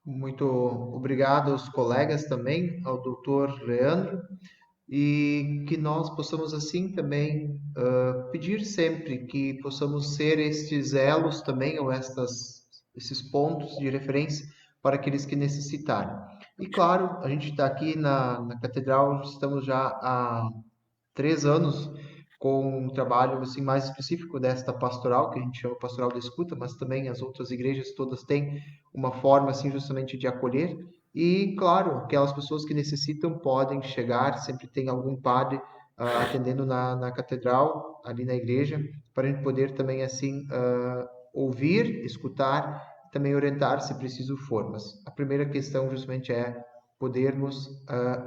Muito obrigado aos colegas também, ao doutor Leandro, e que nós possamos assim também pedir sempre que possamos ser estes elos também, ou esses pontos de referência para aqueles que necessitarem. E claro, a gente está aqui na Catedral, estamos já há 3 anos com um trabalho assim mais específico desta pastoral, que a gente chama pastoral da escuta, mas também as outras igrejas todas têm uma forma assim justamente de acolher. E claro, aquelas pessoas que necessitam podem chegar, sempre tem algum padre atendendo na catedral, ali na igreja, para a gente poder também assim ouvir, escutar, também orientar se preciso for. Mas a primeira questão justamente é podermos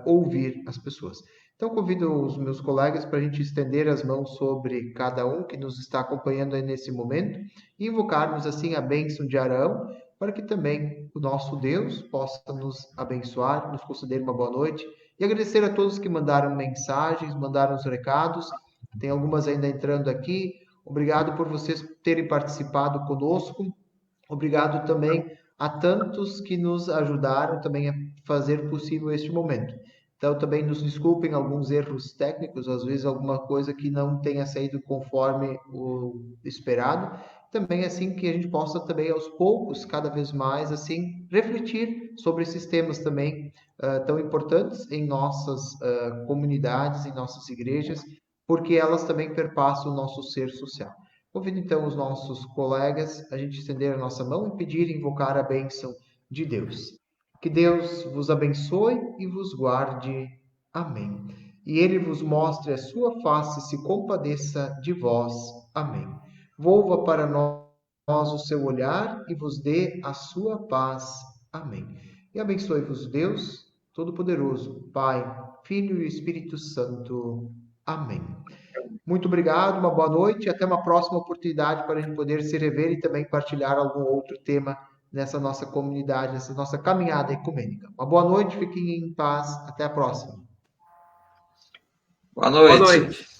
ouvir as pessoas. Então, convido os meus colegas para a gente estender as mãos sobre cada um que nos está acompanhando aí nesse momento e invocarmos assim a bênção de Arão, para que também o nosso Deus possa nos abençoar, nos conceder uma boa noite e agradecer a todos que mandaram mensagens, mandaram os recados. Tem algumas ainda entrando aqui. Obrigado por vocês terem participado conosco. Obrigado também a tantos que nos ajudaram também a fazer possível este momento. Então, também nos desculpem alguns erros técnicos, às vezes alguma coisa que não tenha saído conforme o esperado. Também assim que a gente possa também aos poucos, cada vez mais assim, refletir sobre esses temas também tão importantes em nossas comunidades, em nossas igrejas, porque elas também perpassam o nosso ser social. Convido então os nossos colegas a gente estender a nossa mão e pedir e invocar a bênção de Deus. Que Deus vos abençoe e vos guarde. Amém. E Ele vos mostre a sua face e se compadeça de vós. Amém. Volva para nós o seu olhar e vos dê a sua paz. Amém. E abençoe-vos Deus Todo-Poderoso, Pai, Filho e Espírito Santo. Amém. Muito obrigado, uma boa noite e até uma próxima oportunidade para a gente poder se rever e também partilhar algum outro tema nessa nossa comunidade, nessa nossa caminhada ecumênica. Uma boa noite, fiquem em paz, até a próxima. Boa noite. Boa noite.